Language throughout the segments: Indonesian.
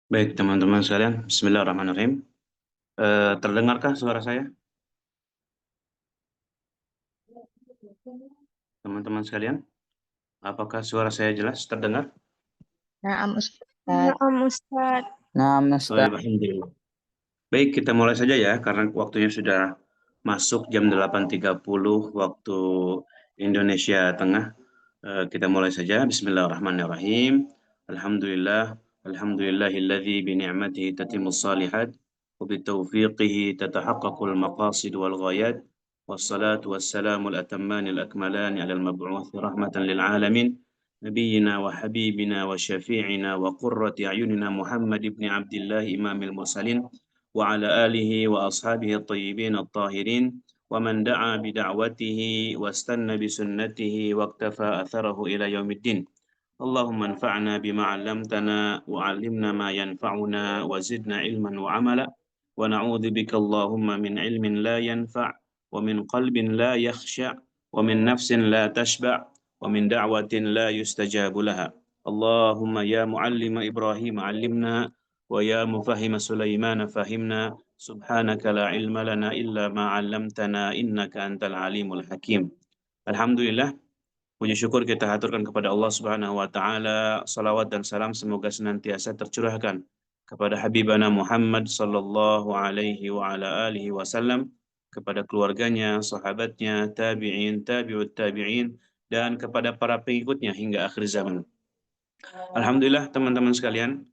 Baik, teman-teman sekalian, Bismillahirrahmanirrahim. Terdengarkah suara saya, teman-teman sekalian? Apakah suara saya jelas terdengar? Naam Ustaz. Naam Ustaz. Naam Oh, Ustaz. alhamdulillah. Baik, kita mulai saja ya, karena waktunya sudah masuk jam 8.30 waktu Indonesia Tengah. Kita mulai saja. Bismillahirrahmanirrahim. Alhamdulillah. Alhamdulillahilladzi bi ni'matihi tatimmus shalihat wa bi taufiqihi tatahaqqaqul maqasid wal ghayat. Wassalatu wassalamul atammanil akmalani 'alal mab'uuts rahmatan lil 'alamin. نبينا وحبيبنا وشفيعنا وقرة أعيننا محمد بن عبد الله إمام المرسلين وعلى آله وأصحابه الطيبين الطاهرين ومن دعا بدعوته واستنى بسنته واقتفى أثره إلى يوم الدين. اللهم انفعنا بما علمتنا وعلمنا ما ينفعنا وزدنا علما وعملا ونعوذ بك اللهم من علم لا ينفع ومن قلب لا يخشع ومن نفس لا تشبع ومن دعوة لا يستجاب لها. اللهم يا معلم إبراهيم علمنا ويا مفهم سليمان فهمنا سبحانك لا علم لنا إلا ما علمتنا إنك أنت العليم الحكيم. Alhamdulillah, puji syukur kita haturkan kepada Allah Subhanahu wa taala. Salawat dan salam semoga senantiasa tercurahkan kepada Habibana Muhammad sallallahu alaihi wa ala alihi wasallam, kepada keluarganya, sahabatnya, tabi'in, tabi'ut tabi'in, dan kepada para pengikutnya hingga akhir zaman. Alhamdulillah, teman-teman sekalian,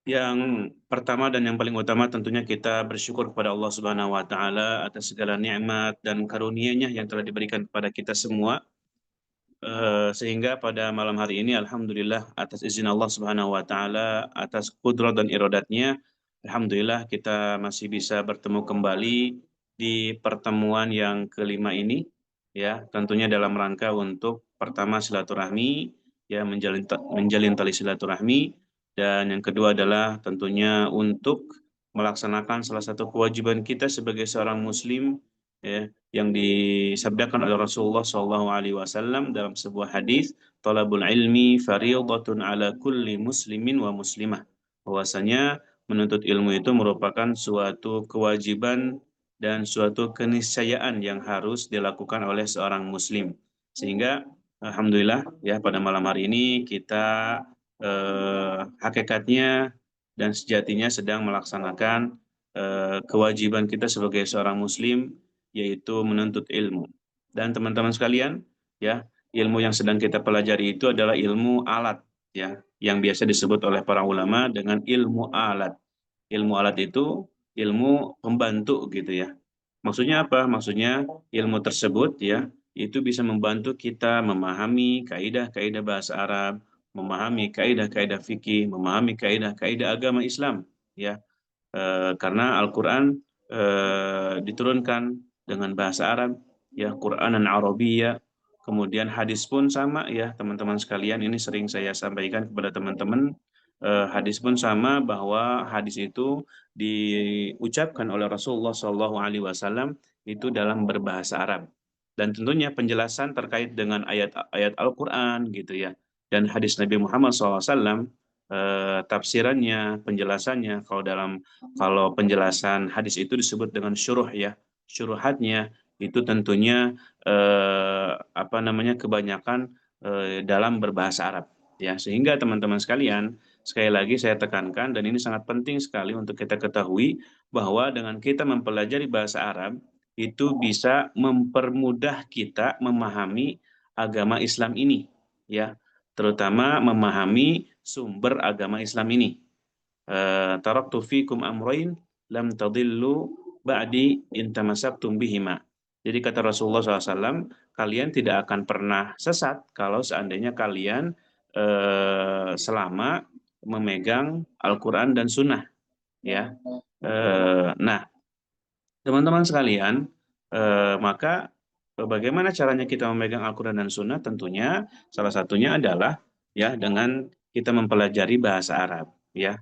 yang pertama dan yang paling utama tentunya kita bersyukur kepada Allah Subhanahu wa taala atas segala nikmat dan karunia-Nya yang telah diberikan kepada kita semua. Sehingga pada malam hari ini alhamdulillah atas izin Allah Subhanahu wa taala, atas kudrat dan iradatnya, alhamdulillah kita masih bisa bertemu kembali di pertemuan yang kelima ini, ya, tentunya dalam rangka untuk pertama silaturahmi, ya, menjalin tali silaturahmi, dan yang kedua adalah tentunya untuk melaksanakan salah satu kewajiban kita sebagai seorang muslim, ya, yang disabdakan oleh Rasulullah SAW dalam sebuah hadis, talabul ilmi fardhatun ala kulli muslimin wa muslimah. Bahwasanya menuntut ilmu itu merupakan suatu kewajiban dan suatu keniscayaan yang harus dilakukan oleh seorang muslim. Sehingga alhamdulillah ya pada malam hari ini kita hakikatnya dan sejatinya sedang melaksanakan kewajiban kita sebagai seorang muslim, yaitu menuntut ilmu. Dan teman-teman sekalian, ya, ilmu yang sedang kita pelajari itu adalah ilmu alat, ya, yang biasa disebut oleh para ulama dengan ilmu alat. Ilmu alat itu ilmu pembantu gitu ya. Maksudnya apa? Maksudnya ilmu tersebut ya, itu bisa membantu kita memahami kaidah-kaidah bahasa Arab, memahami kaidah-kaidah fikih, memahami kaidah-kaidah agama Islam, ya. Karena Al-Quran diturunkan dengan bahasa Arab, ya, Quranan Arabiyya. Kemudian hadis pun sama ya teman-teman sekalian, ini sering saya sampaikan kepada teman-teman. Hadis pun sama, bahwa hadis itu diucapkan oleh Rasulullah SAW itu dalam berbahasa Arab. Dan tentunya penjelasan terkait dengan ayat-ayat Al-Quran gitu ya, dan hadis Nabi Muhammad SAW, tafsirannya, penjelasannya, kalau penjelasan hadis itu disebut dengan syuruh ya, syuruhatnya itu tentunya apa namanya, kebanyakan dalam berbahasa Arab, ya. Sehingga teman-teman sekalian, sekali lagi saya tekankan, dan ini sangat penting sekali untuk kita ketahui, bahwa dengan kita mempelajari bahasa Arab itu bisa mempermudah kita memahami agama Islam ini, ya, terutama memahami sumber agama Islam ini. Taraktu fikum amrain lam tadillu ba'di in tamassaktum bihima. Jadi kata Rasulullah SAW, kalian tidak akan pernah sesat kalau seandainya kalian selama memegang Al-Quran dan Sunnah, ya. Nah, teman-teman sekalian, maka bagaimana caranya kita memegang Al-Quran dan Sunnah? Tentunya salah satunya adalah ya dengan kita mempelajari bahasa Arab, ya.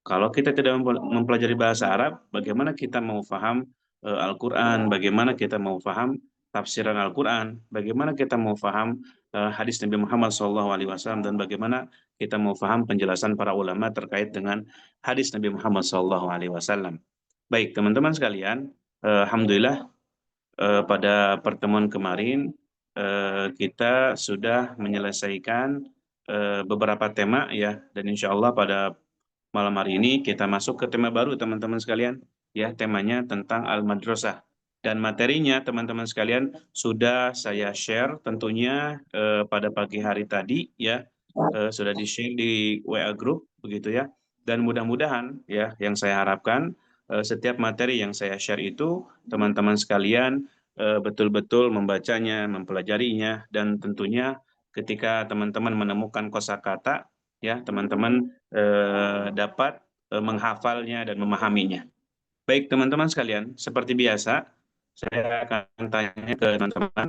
Kalau kita tidak mempelajari bahasa Arab, bagaimana kita mau paham Al-Quran, bagaimana kita mau paham tafsiran Al-Quran, bagaimana kita mau paham hadis Nabi Muhammad SAW, dan bagaimana kita mau paham penjelasan para ulama terkait dengan hadis Nabi Muhammad SAW. Baik, teman-teman sekalian, alhamdulillah pada pertemuan kemarin kita sudah menyelesaikan beberapa tema ya, dan insya Allah pada malam hari ini kita masuk ke tema baru teman-teman sekalian ya, temanya tentang Al-Madrasah, dan materinya teman-teman sekalian sudah saya share tentunya pada pagi hari tadi ya, sudah di-share di WA group begitu ya, dan mudah-mudahan ya yang saya harapkan setiap materi yang saya share itu teman-teman sekalian betul-betul membacanya, mempelajarinya, dan tentunya ketika teman-teman menemukan kosakata ya, teman-teman dapat menghafalnya dan memahaminya. Baik teman-teman sekalian, seperti biasa saya akan tanya ke teman-teman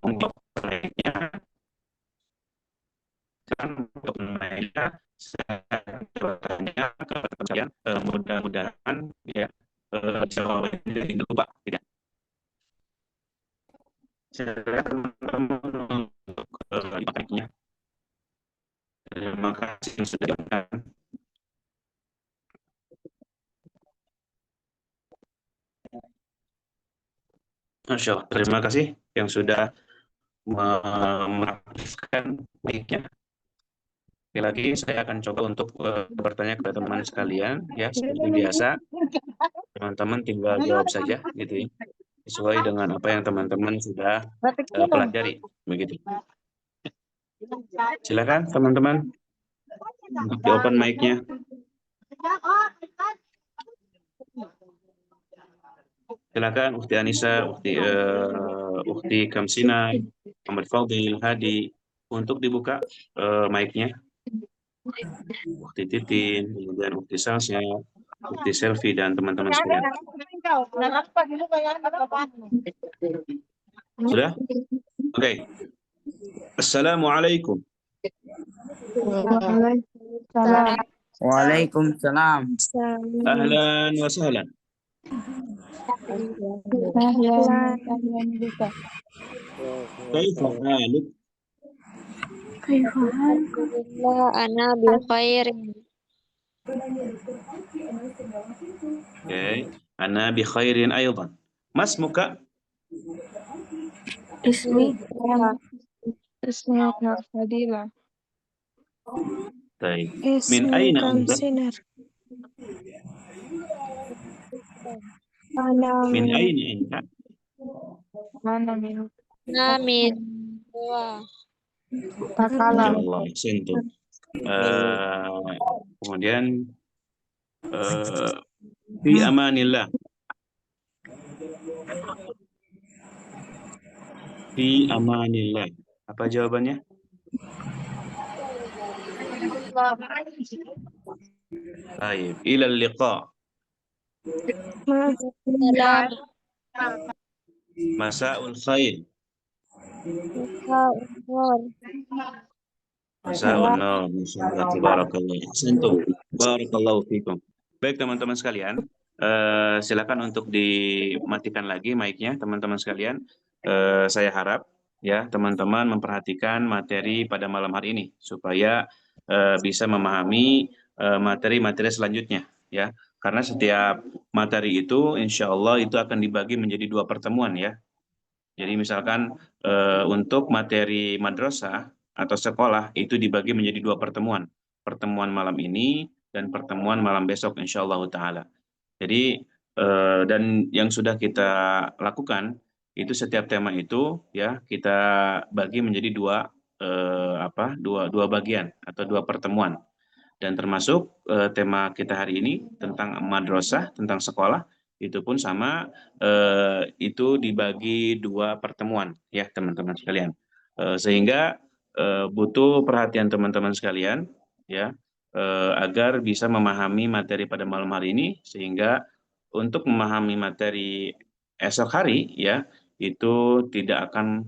untuk naiknya, untuk naiknya saya bertanya ke teman-teman sekalian, mudah-mudahan ya jawabannya tidak lupa tidak. Silakan teman-teman untuk naiknya. Terima kasih yang sudah dilakukan. Masya Allah, terima kasih yang sudah mengaktifkan mic-nya. Sekali lagi saya akan coba untuk bertanya kepada teman-teman sekalian ya, seperti biasa teman-teman tinggal jawab saja gitu ya, sesuai dengan apa yang teman-teman sudah pelajari begitu. Silakan teman-teman untuk di open mic-nya. Silakan Ukti Anissa, Ukti Kamsina, Muhammad Fadil, Hadi, untuk dibuka mic-nya. Ukti Titin, kemudian Ukti Salsa, Ukti Selfie, dan teman-teman sekalian. Sudah? Oke. Assalamualaikum. Waalaikumsalam. Ahlan wa sahlan. Kaifa haluk? Alhamdulillah, ana bil khair. Oke. Ana bi khairin aydan. Mas muka? Ismi Fadila. Baik. Min aina anta? Min aina anta? Mana min Amin. Dua. Takala. Allah, sentuh. Kemudian fi amanillah. Fi amanillah. Apa jawabannya? Baik. Ilal liqa. Salam. Masa'ul khair. Umur. Masa'ul nur. Masyaallah, tabarakallah. Sentuh. Barakallahu fikum. Baik teman-teman sekalian, silakan untuk dimatikan lagi mic-nya teman-teman sekalian. Saya harap ya teman-teman memperhatikan materi pada malam hari ini supaya bisa memahami materi-materi selanjutnya ya, karena setiap materi itu insya Allah itu akan dibagi menjadi 2 pertemuan ya. Jadi misalkan untuk materi madrasah atau sekolah itu dibagi menjadi 2 pertemuan, pertemuan malam ini dan pertemuan malam besok insya Allah taala. Jadi dan yang sudah kita lakukan itu setiap tema itu ya kita bagi menjadi dua bagian atau 2 pertemuan, dan termasuk tema kita hari ini tentang madrasah, tentang sekolah, itu pun sama, itu dibagi 2 pertemuan ya teman-teman sekalian. Sehingga butuh perhatian teman-teman sekalian ya, agar bisa memahami materi pada malam hari ini, sehingga untuk memahami materi esok hari ya itu tidak akan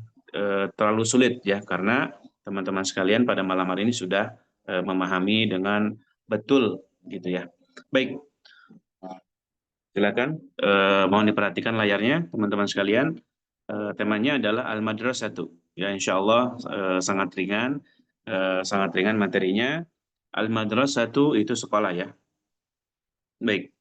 terlalu sulit ya, karena teman-teman sekalian pada malam hari ini sudah memahami dengan betul gitu ya. Baik, silakan mohon diperhatikan layarnya teman-teman sekalian. temanya adalah Al-Madrasatu. Ya, insya Allah sangat ringan materinya. Al-Madrasatu itu sekolah ya. Baik.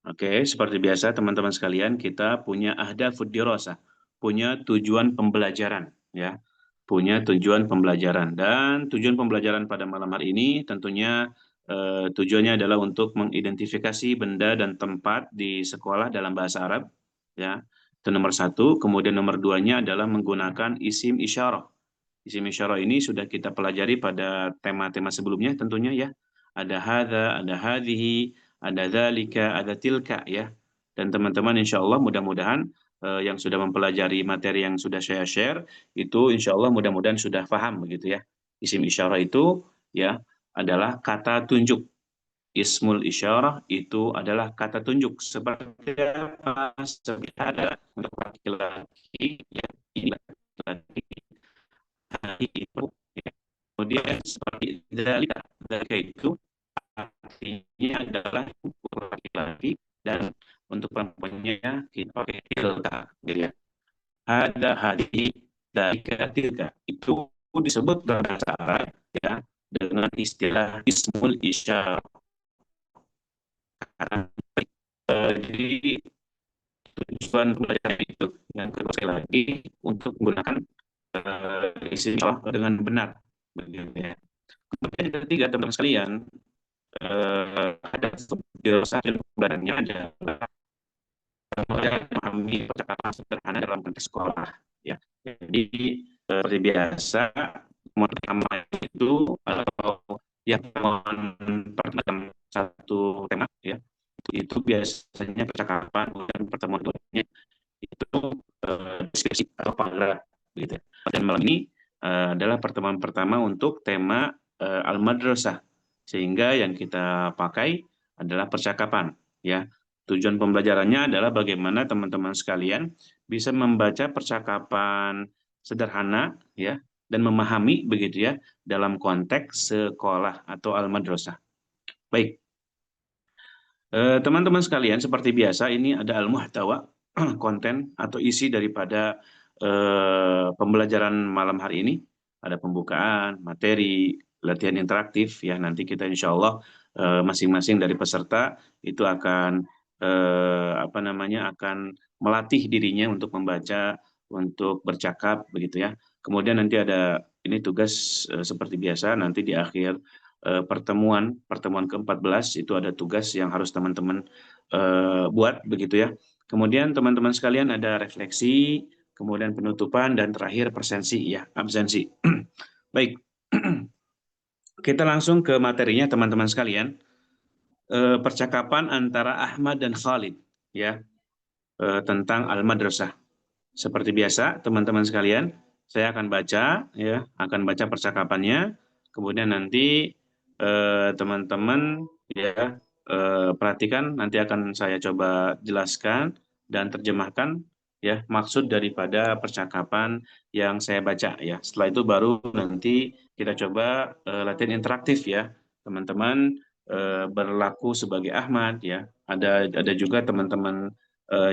Oke, seperti biasa teman-teman sekalian, kita punya ahdafud dirasah, punya tujuan pembelajaran ya. Punya tujuan pembelajaran, dan tujuan pembelajaran pada malam hari ini tentunya tujuannya adalah untuk mengidentifikasi benda dan tempat di sekolah dalam bahasa Arab ya. Itu nomor satu. Kemudian nomor duanya adalah menggunakan isim isyarah. Isim isyarah ini sudah kita pelajari pada tema-tema sebelumnya tentunya ya. Ada hadza, ada hadhihi, ada dzalika, ada tilka ya. Dan teman-teman insya Allah mudah-mudahan yang sudah mempelajari materi yang sudah saya share itu insya Allah mudah-mudahan sudah paham begitu ya. Isim isyarah itu ya adalah kata tunjuk. Ismul isyarah itu adalah kata tunjuk seperti apa? Seperti ada untuk laki-laki ya, ini laki-laki itu ya. Kemudian seperti dalika itu artinya adalah untuk laki-laki, dan untuk perempuannya kita pakai tilka gitu ya. Ada hadi dalika tilka itu disebut dalam bahasa Arab ya dengan istilah ismul isyarah. Jadi tujuan pelajaran itu yang kedua sekali lagi untuk menggunakan isim dengan benar begitu ya. Kemudian yang ketiga teman-teman sekalian, ada dirasa sebenarnya adalah memahami percakapan sederhana dalam konteks sekolah ya. Jadi seperti biasa pertama itu atau yang pertemuan satu tema ya itu biasanya percakapan, dan pertemuan keduanya itu diskusi atau paragraf gitu. Dan malam ini adalah pertemuan pertama untuk tema Al-Madrasah, sehingga yang kita pakai adalah percakapan ya. Tujuan pembelajarannya adalah bagaimana teman-teman sekalian bisa membaca percakapan sederhana ya dan memahami begitu ya dalam konteks sekolah atau Al-Madrasah. Baik. Teman-teman sekalian, seperti biasa ini ada al-muhtawa, konten atau isi daripada pembelajaran malam hari ini. Ada pembukaan, materi, latihan interaktif ya. Nanti kita insya Allah masing-masing dari peserta itu akan akan melatih dirinya untuk membaca, untuk bercakap begitu ya. Kemudian nanti ada ini tugas seperti biasa nanti di akhir pertemuan ke-14 itu ada tugas yang harus teman-teman buat begitu ya. Kemudian teman-teman sekalian ada refleksi, kemudian penutupan, dan terakhir presensi ya, absensi. Baik. Kita langsung ke materinya teman-teman sekalian. Percakapan antara Ahmad dan Khalid ya tentang Al-Madrasah. Seperti biasa teman-teman sekalian, saya akan baca ya, akan baca percakapannya. Kemudian nanti teman-teman ya perhatikan, nanti akan saya coba jelaskan dan terjemahkan ya maksud daripada percakapan yang saya baca ya. Setelah itu baru nanti kita coba latihan interaktif ya. Teman-teman berlaku sebagai Ahmad ya. Ada juga teman-teman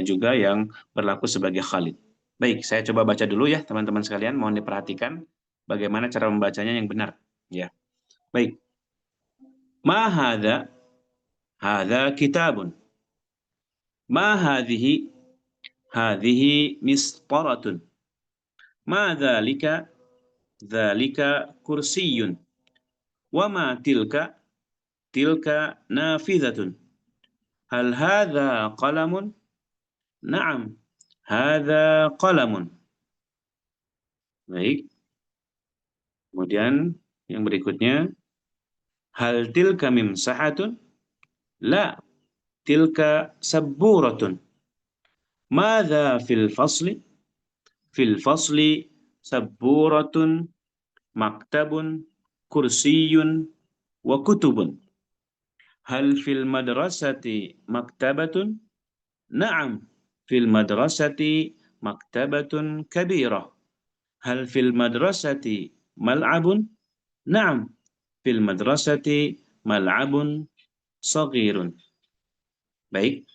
juga yang berlaku sebagai Khalid. Baik, saya coba baca dulu ya teman-teman sekalian. Mohon diperhatikan bagaimana cara membacanya yang benar ya. Baik. Ma hadza? Hadza kitabun. Ma hadhihi? Hadhihi misqaratun. Ma dzalika? Dzalika kursiyun. Wa ma tilka? Tilka nafidhatun. Hal hadza qalamun? Na'am. Hadza qalamun. Baik. Kemudian yang berikutnya, hal tilka mimsahatun? La, tilka sabburatun. Madza fil fasli? Fil fasli sabburatun, maktabun, kursiyun, wa kutubun. Hal fil madrasati maktabatun? Na'am, fil madrasati maktabatun kabirah. Hal fil madrasati mal'abun? Na'am, fil madrasati mal'abun saghirun. Baik.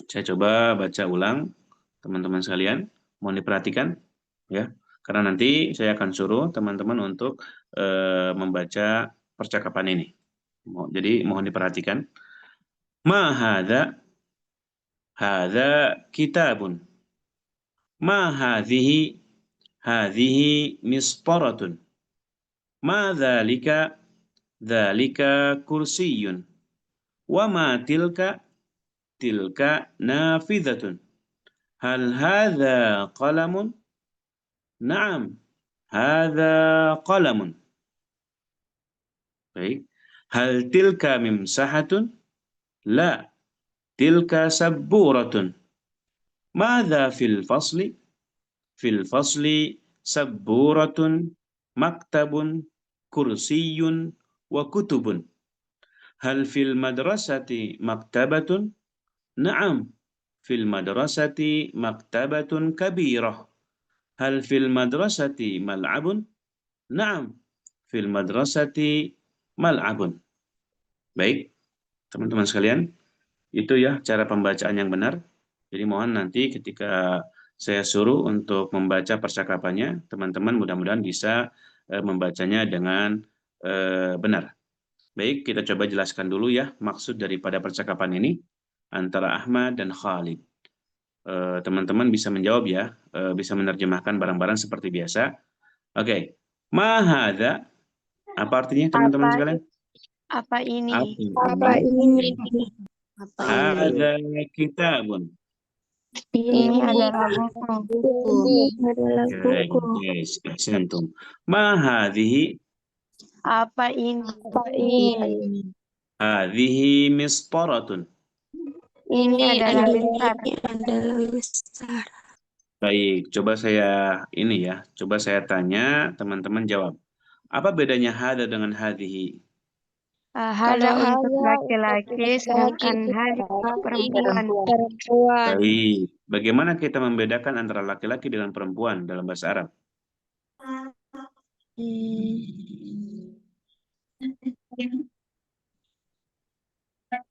Saya coba baca ulang, teman-teman sekalian. Mohon diperhatikan, ya. Karena nanti saya akan suruh teman-teman untuk membaca percakapan ini. Jadi mohon diperhatikan. Ma hadza kitabun. Ma hadhihi misparatun. Ma dzalika kursiyun. Wa ma tilka nafidatun. Hal hadza qalamun? Na'am, hadza qalamun. Baik. Hal tilka mimsahatun? La, tilka sabburatun. Madza fil fasli? Fil fasli sabburatun, maktabun, kursiyun, wa kutubun. Hal fil madrasati maktabatun? Na'am, fil madrasati maktabatun kabirah. Hal fil madrasati mal'abun? Na'am, fil madrasati mal'abun. Baik, teman-teman sekalian, itu ya cara pembacaan yang benar. Jadi mohon nanti ketika saya suruh untuk membaca percakapannya, teman-teman mudah-mudahan bisa membacanya dengan benar. Baik, kita coba jelaskan dulu ya maksud daripada percakapan ini antara Ahmad dan Khalid. Teman-teman bisa menjawab ya, bisa menerjemahkan barang-barang seperti biasa. Oke, ma hadza, apa artinya teman-teman sekalian? Apa ini? Apa ini? Hadza kitabun. Ini adalah buku. Ini adalah buku. Yes, ahsantum. Ma hadhihi? Apa ini? Ini Hadhihi misparatun. Ini adalah besar. besar. Baik, coba saya coba saya tanya, teman-teman jawab. Apa bedanya hada dengan hadhihi? Hada Kalau untuk hada laki-laki, sedangkan hadi untuk perempuan. perempuan. Baik, bagaimana kita membedakan antara laki-laki dengan perempuan dalam bahasa Arab?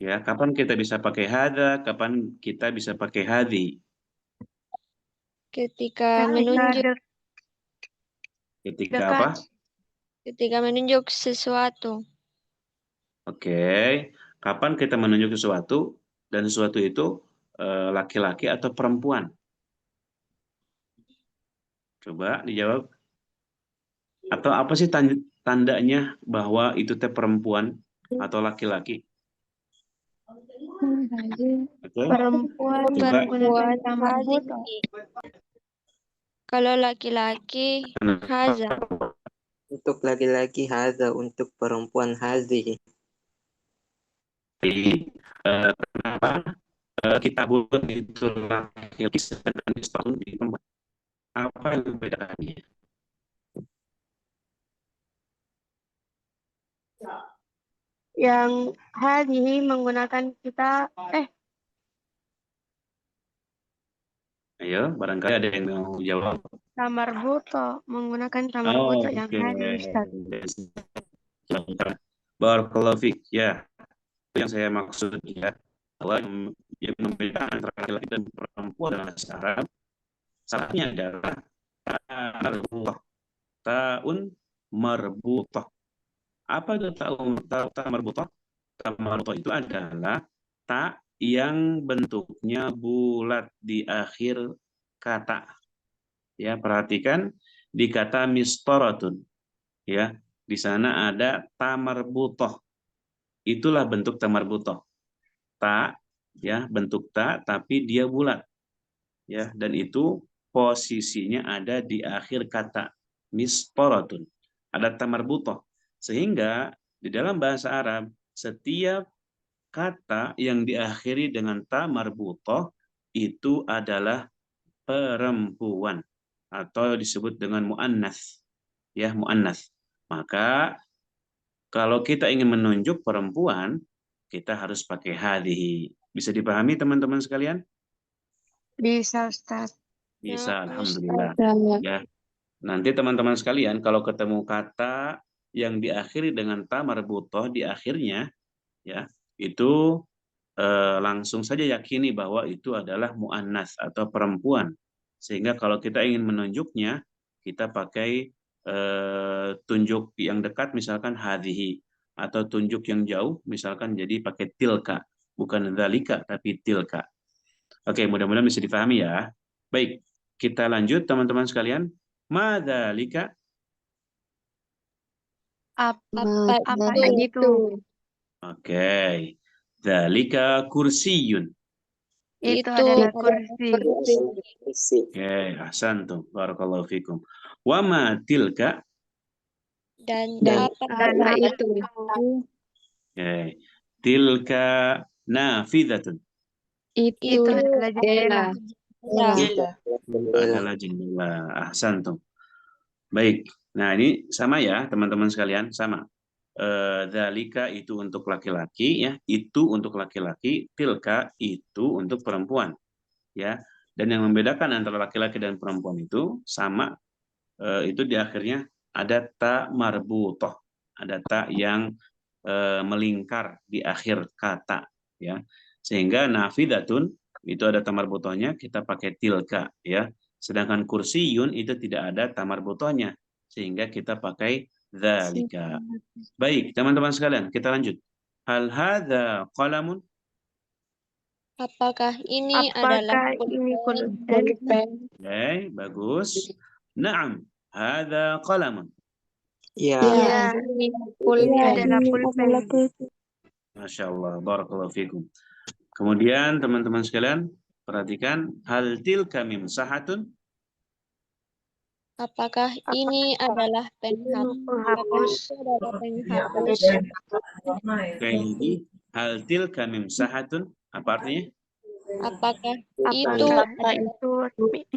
Ya, kapan kita bisa pakai hada, kapan kita bisa pakai hadhi? Ketika Ketika menunjuk, Ketika dekat. apa? ketika menunjuk sesuatu. Oke, kapan kita menunjuk sesuatu dan sesuatu itu laki-laki atau perempuan? Coba dijawab. Atau apa sih tandanya bahwa itu teh perempuan atau laki-laki? Oke, Perempuan coba. menggunakan Perempuan tamar buto. hadhihi. Kalau laki-laki haza. Untuk laki-laki hadza, untuk perempuan hadhihi. Kenapa kita buat itu laki-laki sedangkan itu di perempuan? Apa yang membedakannya? Yang hadihi menggunakan kita, Ayo, barangkali ada yang mau jawab. tamar buto. Menggunakan tamar Oh, buto yang oke. hadi, Ustaz. Barakallahu fiik. Ya, itu yang saya maksud ya. Bahwa yang membedakan antara laki-laki dan perempuan dalam bahasa Arab, salahnya adalah marbutah. Ta'un marbutah. Apa itu ta marbutah? Ta marbutah itu adalah ta yang bentuknya bulat di akhir kata. Ya, perhatikan di kata mistaratun. Ya, di sana ada ta marbutah. Itulah bentuk ta marbutah. Ta, ya, bentuk ta tapi dia bulat. Ya, dan itu posisinya ada di akhir kata mistaratun. Ada ta marbutah. Sehingga di dalam bahasa Arab setiap kata yang diakhiri dengan ta marbutah itu adalah perempuan atau disebut dengan muannats, ya, muannats. Maka kalau kita ingin menunjuk perempuan, kita harus pakai hadhihi. Bisa dipahami teman-teman sekalian? Bisa, Ustaz. Bisa, Ya, alhamdulillah. Ustaz. Ya. Nanti teman-teman sekalian kalau ketemu kata yang diakhiri dengan ta marbutah di akhirnya, ya, itu langsung saja yakini bahwa itu adalah muannas atau perempuan. Sehingga kalau kita ingin menunjuknya, kita pakai tunjuk yang dekat, misalkan hadhihi, atau tunjuk yang jauh, misalkan jadi pakai tilka, bukan dzalika tapi tilka. Oke, mudah-mudahan bisa difahami ya. Baik, kita lanjut teman-teman sekalian. Ma dzalika? Apa itu? Oke. Dzalika kursiyun. Itu adalah kursi. Oke, ahsantum. Barakallahu fikum. Wa ma tilka? Dan Dan apa itu? Oke. Tilka nafidatun. Itu adalah jendela. Adalah jendela. Ahsantum. Baik. Nah, ini sama ya, teman-teman sekalian, sama. Dzalika itu untuk laki-laki ya, itu untuk laki-laki, tilka itu untuk perempuan ya. Dan yang membedakan antara laki-laki dan perempuan itu sama, itu di akhirnya ada ta marbutoh, ada ta yang melingkar di akhir kata ya. Sehingga nafidatun itu ada ta marbutohnya, kita pakai tilka ya. Sedangkan kursiyun itu tidak ada ta marbutohnya, sehingga kita pakai dzalika. Baik, teman-teman sekalian, kita lanjut. Hal hadza qalamun? Apakah ini adalah pulpen? Oke, bagus. Naam, hadza qalamun. Ya. Ya, ini adalah pulpen. Masya Allah, barakallahu fikum. Kemudian teman-teman sekalian, perhatikan. Hal tilka mimsahatun? Apakah ini adalah Penghapus. penghapus? Sekali lagi, hal tilka mimsahatun? Apa artinya? Apakah Apakah itu itu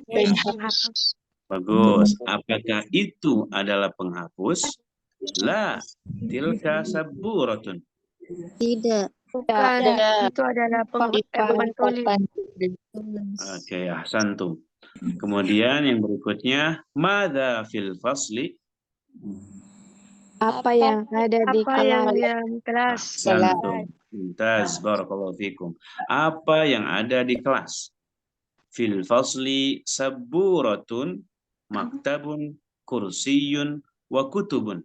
penghapus? Bagus. Apakah itu adalah penghapus? La, tilka saburatun. tidak? Bukan, itu adalah papan tulis. Oke, ahsantum. Kemudian yang berikutnya, madza fil fasli? Apa yang ada di Apa yang kelas? Ahsantum. Mumtaz, barakallahu fikum. Apa yang ada di kelas? Fil fasli saburatun, maktabun, kursiyun, wa kutubun.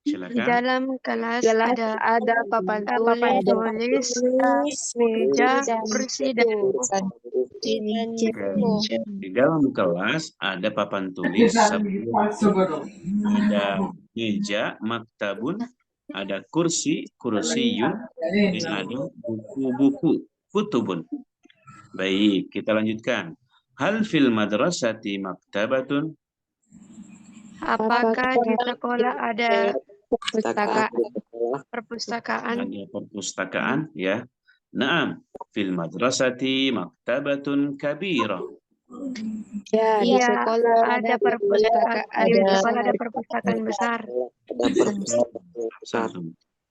Di Silakan. dalam kelas ada papan tulis, meja, kursi, dan buku. Di dalam kelas ada papan tulis, ada meja, maktabun, ada kursi, kursiyun, dan ada buku-buku, kutubun. Baik, kita lanjutkan. Hal fil madrasati maktabatun? Apakah di sekolah ada perpustakaan? Ada perpustakaan, ya. Naam, fil madrasati maktabatun kabirah. Ya, di sekolah ada perpustakaan besar.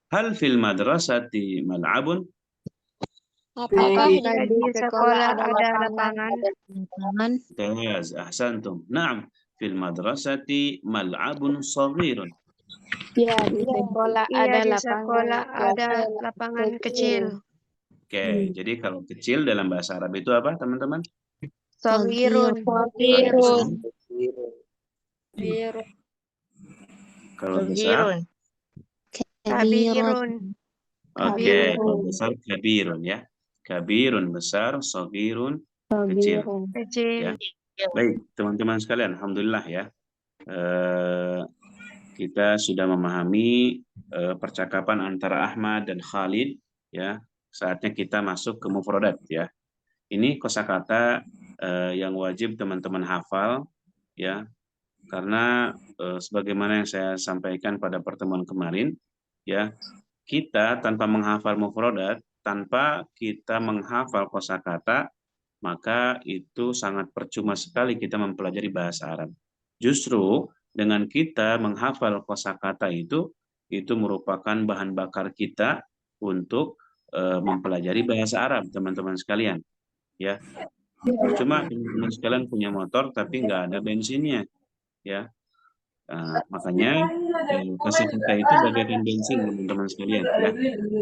Hal fil madrasati mal'abun? Apakah di sekolah ada lapangan? Mumtaz, ahsantum. Naam, fil madrasati mal'abun saghirun. Ya, di sekolah ada lapangan kecil. Oke, jadi kalau kecil dalam bahasa Arab itu apa, teman-teman? Saghirun. Kalau besar? Kabirun. Oke, kalau besar kabirun ya. Kabirun besar, saghirun kecil. Ya. Baik, teman-teman sekalian, alhamdulillah ya. Kita sudah memahami percakapan antara Ahmad dan Khalid ya. Saatnya kita masuk ke mufradat ya. Ini kosakata yang wajib teman-teman hafal ya. Karena sebagaimana yang saya sampaikan pada pertemuan kemarin ya, kita tanpa menghafal mufradat, tanpa kita menghafal kosakata, maka itu sangat percuma sekali kita mempelajari bahasa Arab. Justru dengan kita menghafal kosakata itu merupakan bahan bakar kita untuk mempelajari bahasa Arab, teman-teman sekalian. Ya, cuma teman-teman sekalian punya motor tapi nggak ada bensinnya, ya. Makanya kosakata itu bagaikan bensin teman-teman sekalian ya.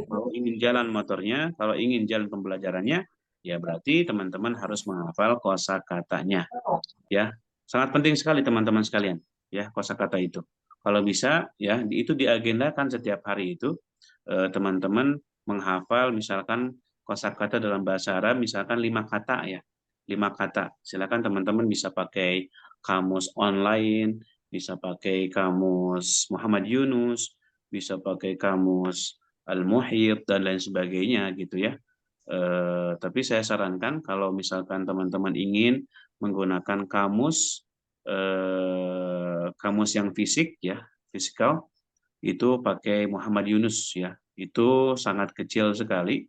Kalau ingin jalan motornya, kalau ingin jalan pembelajarannya, ya berarti teman-teman harus menghafal kosakatanya ya. Sangat penting sekali teman-teman sekalian ya kosakata itu. Kalau bisa ya itu diagendakan setiap hari itu teman-teman menghafal misalkan kosakata dalam bahasa Arab misalkan 5 kata ya. 5 kata. Silakan teman-teman bisa pakai kamus online, bisa pakai kamus Muhammad Yunus, bisa pakai kamus Al-Muhit dan lain sebagainya gitu ya. Tapi saya sarankan kalau misalkan teman-teman ingin menggunakan kamus yang fisik ya, fisikal, itu pakai Muhammad Yunus ya. Itu sangat kecil sekali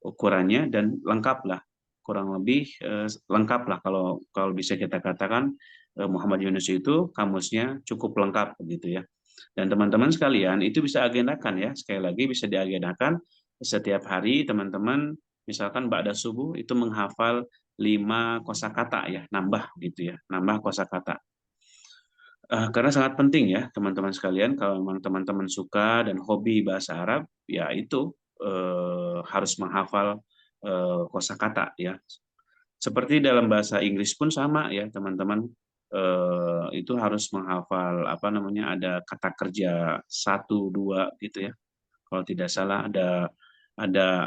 ukurannya dan lengkap lah, kurang lebih lengkap lah kalau kalau bisa kita katakan Muhammad Yunus itu kamusnya cukup lengkap begitu ya. Dan teman-teman sekalian itu bisa agendakan ya, sekali lagi bisa diagendakan setiap hari teman-teman misalkan ba'da subuh itu menghafal 5 kosakata ya, nambah gitu ya, nambah kosakata. Karena sangat penting ya teman-teman sekalian kalau memang teman-teman suka dan hobi bahasa Arab ya itu harus menghafal kosakata ya. Seperti dalam bahasa Inggris pun sama ya teman-teman itu harus menghafal apa namanya ada kata kerja 1, 2 gitu ya. Kalau tidak salah ada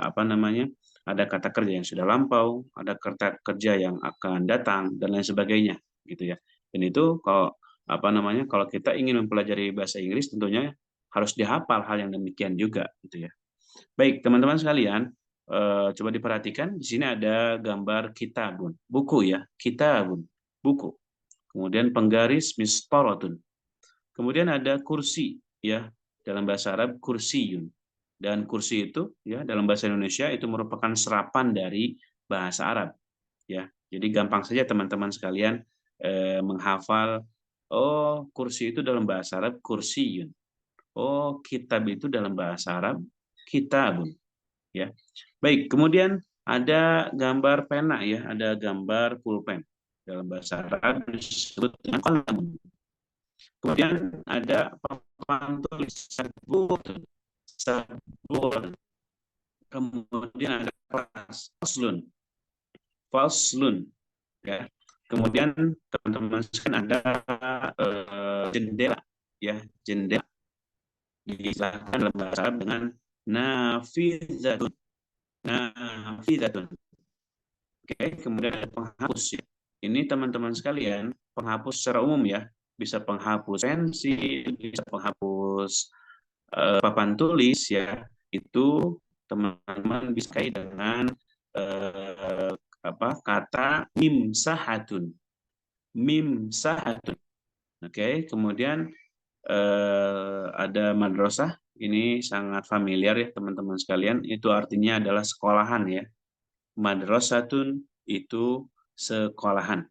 apa namanya ada kata kerja yang sudah lampau, ada kata kerja yang akan datang dan lain sebagainya gitu ya. Dan itu kalau apa namanya kalau kita ingin mempelajari bahasa Inggris tentunya harus dihafal hal yang demikian juga gitu ya. Baik, teman-teman sekalian, coba diperhatikan di sini ada gambar kitabun, buku ya, kitabun, buku. Kemudian penggaris mistoratun. Kemudian ada kursi ya, dalam bahasa Arab kursiyun. Dan kursi itu ya dalam bahasa Indonesia itu merupakan serapan dari bahasa Arab ya. Jadi gampang saja teman-teman sekalian menghafal oh kursi itu dalam bahasa Arab kursiyun. Oh kitab itu dalam bahasa Arab kitabun ya. Baik, kemudian ada gambar pena ya, ada gambar pulpen. Dalam bahasa Arab disebut dengan qalam. Kemudian ada papan tulis sabur, sabur. Kemudian ada kelas faslun, faslun ya. Kemudian teman-teman sekalian ada jendela ya, jendela diistilahkan dalam bahasa Arab dengan nafizatun, nafizatun. Oke, kemudian ada penghapus ya. Ini teman-teman sekalian, penghapus secara umum ya, bisa penghapus pensil, bisa penghapus papan tulis ya. Itu teman-teman bisa kait dengan kata mimsahatun. Mimsahatun. Oke, kemudian ada madrasah. Ini sangat familiar ya teman-teman sekalian. Itu artinya adalah sekolahan ya. Madrasatun itu sekolahan.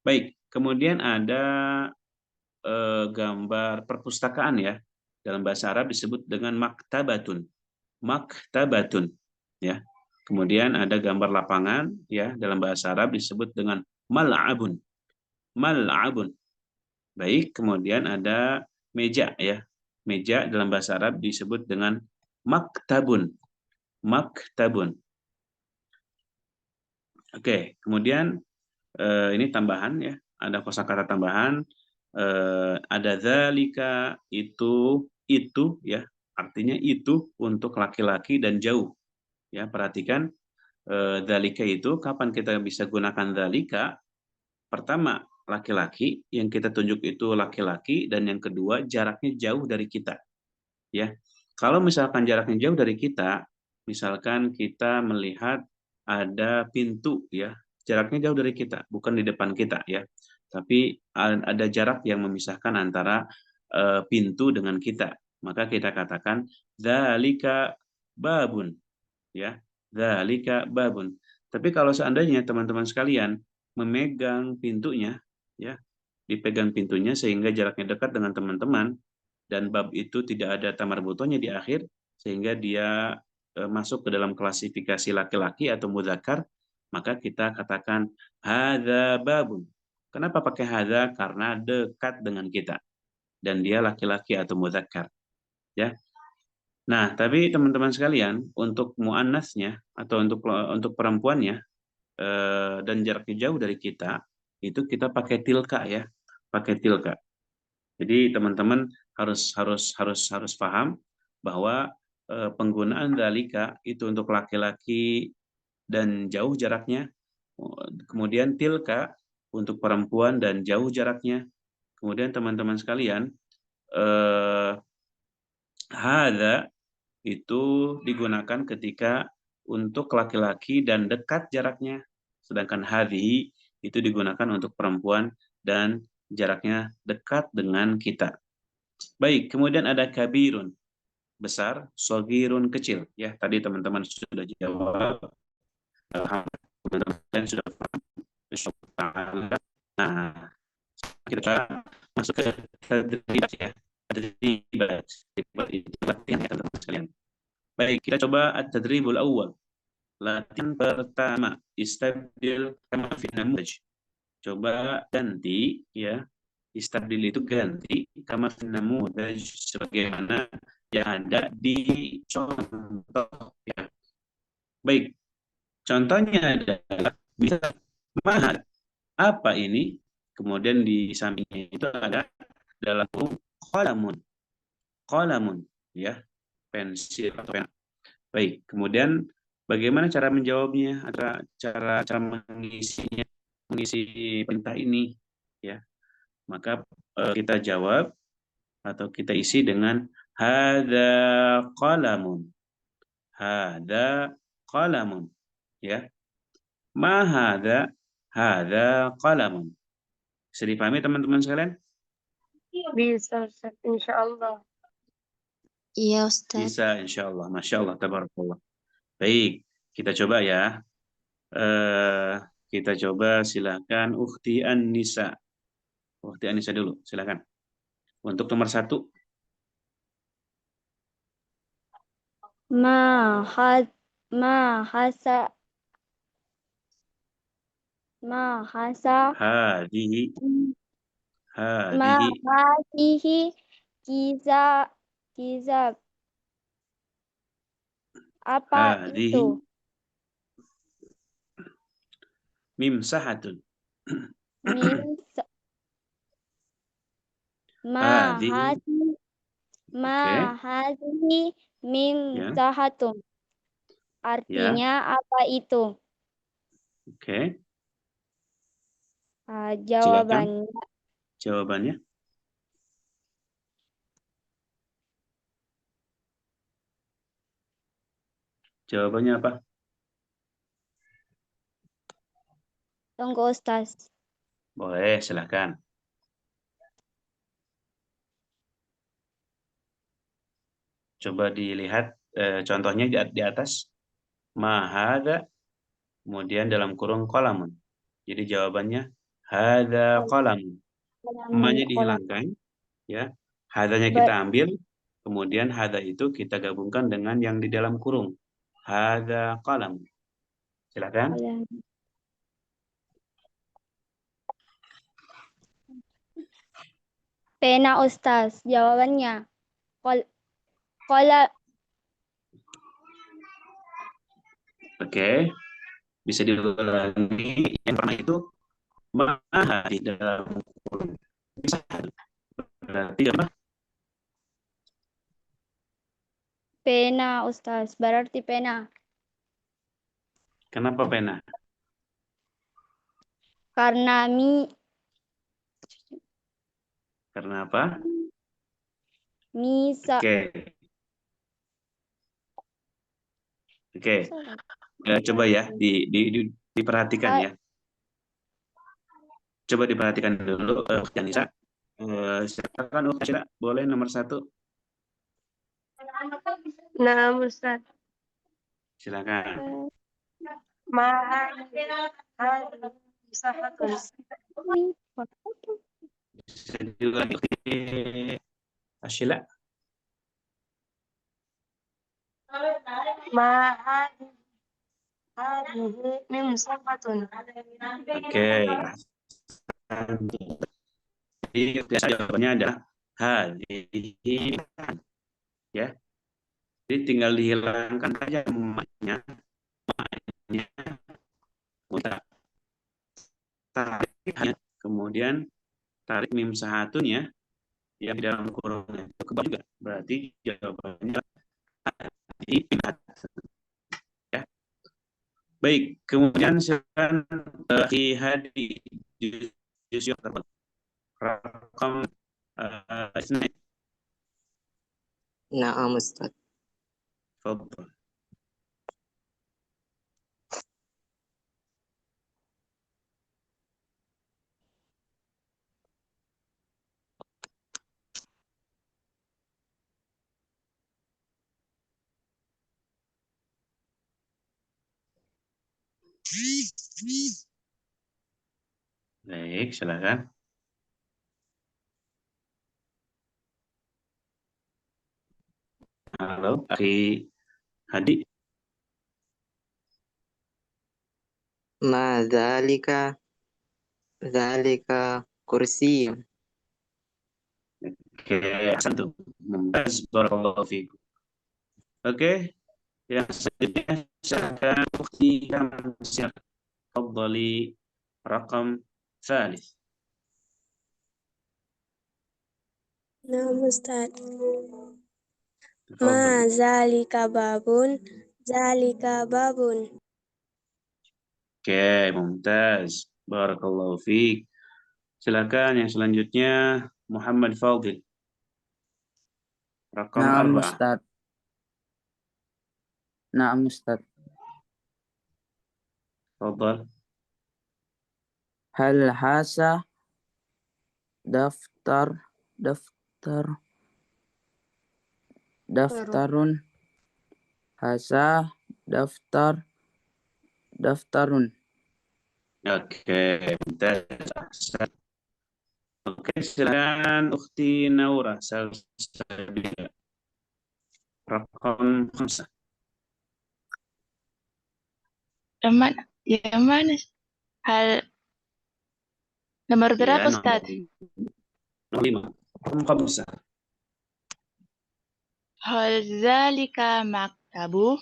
Baik, kemudian ada gambar perpustakaan ya. Dalam bahasa Arab disebut dengan maktabatun. Maktabatun ya. Kemudian ada gambar lapangan ya, dalam bahasa Arab disebut dengan mal'abun. Mal'abun. Baik, kemudian ada meja ya. Meja dalam bahasa Arab disebut dengan maktabun. Maktabun. Oke, kemudian ini tambahan ya, ada kosakata tambahan, ada dzalika itu ya, artinya itu untuk laki-laki dan jauh. Ya, perhatikan dzalika itu kapan kita bisa gunakan dzalika? Pertama, laki-laki, yang kita tunjuk itu laki-laki dan yang kedua jaraknya jauh dari kita. Ya. Kalau misalkan jaraknya jauh dari kita, misalkan kita melihat ada pintu ya, jaraknya jauh dari kita, bukan di depan kita ya. Tapi ada jarak yang memisahkan antara pintu dengan kita. Maka kita katakan dzalika babun ya. Dzalika babun. Tapi kalau seandainya teman-teman sekalian memegang pintunya ya, dipegang pintunya sehingga jaraknya dekat dengan teman-teman dan bab itu tidak ada tamar butonya di akhir sehingga dia masuk ke dalam klasifikasi laki-laki atau mudzakkar, maka kita katakan hadza babun. Kenapa pakai hadza? Karena dekat dengan kita dan dia laki-laki atau mudzakkar, ya. Nah, tapi teman-teman sekalian, untuk muannasnya atau untuk perempuannya dan jaraknya jauh dari kita, itu kita pakai tilka ya, pakai tilka. Jadi teman-teman harus paham bahwa penggunaan dalika itu untuk laki-laki dan jauh jaraknya, kemudian tilka untuk perempuan dan jauh jaraknya. Kemudian teman-teman sekalian, hadza itu digunakan ketika untuk laki-laki dan dekat jaraknya, sedangkan hadhi itu digunakan untuk perempuan dan jaraknya dekat dengan kita. Baik, kemudian ada kabirun, besar, sogirun, kecil. Ya, tadi teman-teman sudah jawab. Teman-teman sudah paham. Nah, kita masuk ke tadribat ya. Tadribat itu latihan ya teman-teman sekalian. Baik, kita coba at-tadribul awal. Latihan pertama, istabdil kama fi namudaj. Coba ganti ya. Istabdil itu ganti kama fi namudaj sebagaimana yang ada di contoh ya. Baik, contohnya adalah bisa mahat. Apa ini? Kemudian di sampingnya itu ada dalam kurung qalamun. Qalamun ya, pensil atau pena. Baik, kemudian bagaimana cara menjawabnya, cara mengisinya, mengisi perintah ini ya. Maka kita jawab atau kita isi dengan hadza qalamun. Hadza qalamun ya. Ma hadza? Hadza qalamun. Bisa dipahami teman-teman sekalian? Bisa, Ustaz. Insyaallah. Iya, Ustaz. Bisa, insya Allah. Masya Allah, tabarakallah. Baik, kita coba ya. Kita coba silakan Ukhti An-Nisa. Ukhti An-Nisa dulu, silakan. Untuk nomor 1. Ma hasa Hadihi. ma Hadihi. hadihi kizab. Apa Hadihi. itu? Mimsahatun. Min Hadihi. hadihi mimsahatun. Artinya apa itu? Oke. Jawabannya Jawabannya. Jawabannya apa? tunggu Ustaz. Boleh, silakan. Coba dilihat contohnya di atas. Ma hadza, kemudian dalam kurung qalamun. Jadi jawabannya hadza qalamun. Emanya dihilangkan, ya. Hadanya kita ambil, kemudian hadza itu kita gabungkan dengan yang di dalam kurung. Hadza qalam. Silakan. Pena Ustaz, jawabannya. Kola. Oke. Bisa diulangi yang pertama itu maha di dalam kurung. Bisa. Berarti apa? Pena Ustaz, berarti pena. Kenapa pena? Karena Karena apa? Misa. Oke. Coba ya diperhatikan ya. Coba diperhatikan dulu, Janisa. Silakan Ustaz, boleh nomor 1. Nah, Ustaz. Silakan. Bisa diulangi Ashila. Oke. Jadi jawabannya adalah hadhihi, ya. Jadi tinggal dihilangkan saja maknya, tarik, kemudian tarik mim sahatun ya, yang di dalam kurungnya itu kebal juga. Berarti jawabannya di ya. Baik, kemudian silakan Hadi juz rakam isnain. Naam Ustaz. Tafadhal. Baik, silakan. Halo, Akhi Hadi. Ma zalika kursi. Oke, satu. Mumtaz, barakallahu fiikum. Oke, yang selanjutnya silakan Ukhti Kamsiah. Tafadhali rakam tsalits. Naam Ustaz. Tafadhali. zalika babun, zalika babun. Oke, mumtaz. Barakallahu fiik. Silakan yang selanjutnya Muhammad Fadil. Rakam Naam 4. Ustaz. Naam Ustaz. Tafadhal. Hal hasa daftarun hasa daftarun. Oke, mumtaz. Oke, silakan Ukhti Naura Salsabila. Rakam 5. Yang mana? Hal nomor berapa, Ya, Ustaz? nomor 5. Rakam 5. Hal zalika maktabu?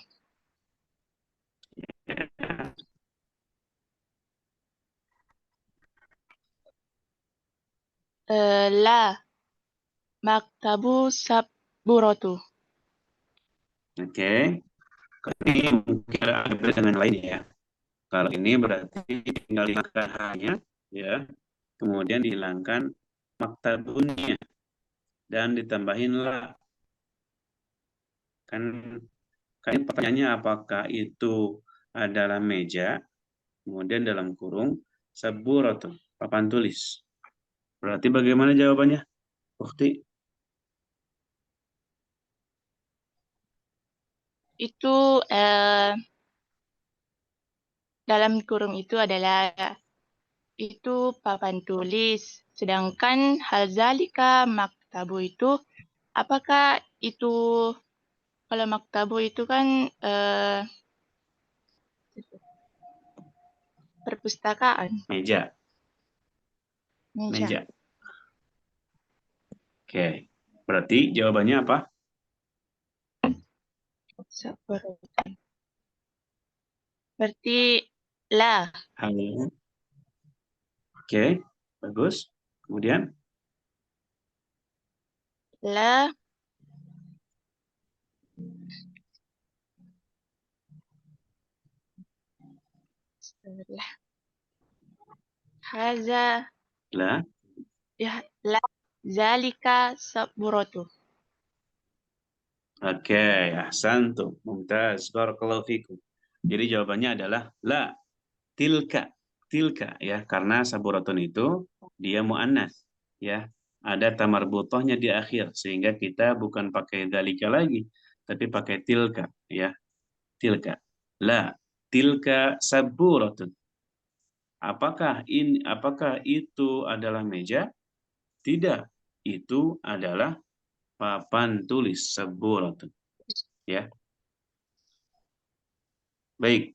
La maktabu sabburatu. Oke. Ini mungkin ada beda dengan lain ya. Kalau ini berarti tinggal dihilangkan hanya ya. Kemudian dihilangkan maktabunnya dan ditambahin la. Kan pertanyaannya apakah itu adalah meja, kemudian dalam kurung saburatu, papan tulis. Berarti bagaimana jawabannya, Ukhti? Itu dalam kurung itu adalah itu papan tulis. Sedangkan hal zalika maktabu itu, apakah itu, kalau maktabu itu kan perpustakaan. Meja. Meja. Oke. Berarti jawabannya apa? Berarti la. Hanya. Oke, bagus. Kemudian La haza la. ya la zalika saburatu. Oke, ahsantum. Mumtaz. Barakallahu fikum. Jadi jawabannya adalah la. Tilka. Tilka ya, karena saburatun itu dia muannas ya. Ada tamarbutohnya di akhir sehingga kita bukan pakai dalika lagi, tapi pakai tilka ya. Tilka. La. Tilka saburatun. Apakah itu adalah meja? Tidak. Itu adalah papan tulis saburatun. Ya. Baik.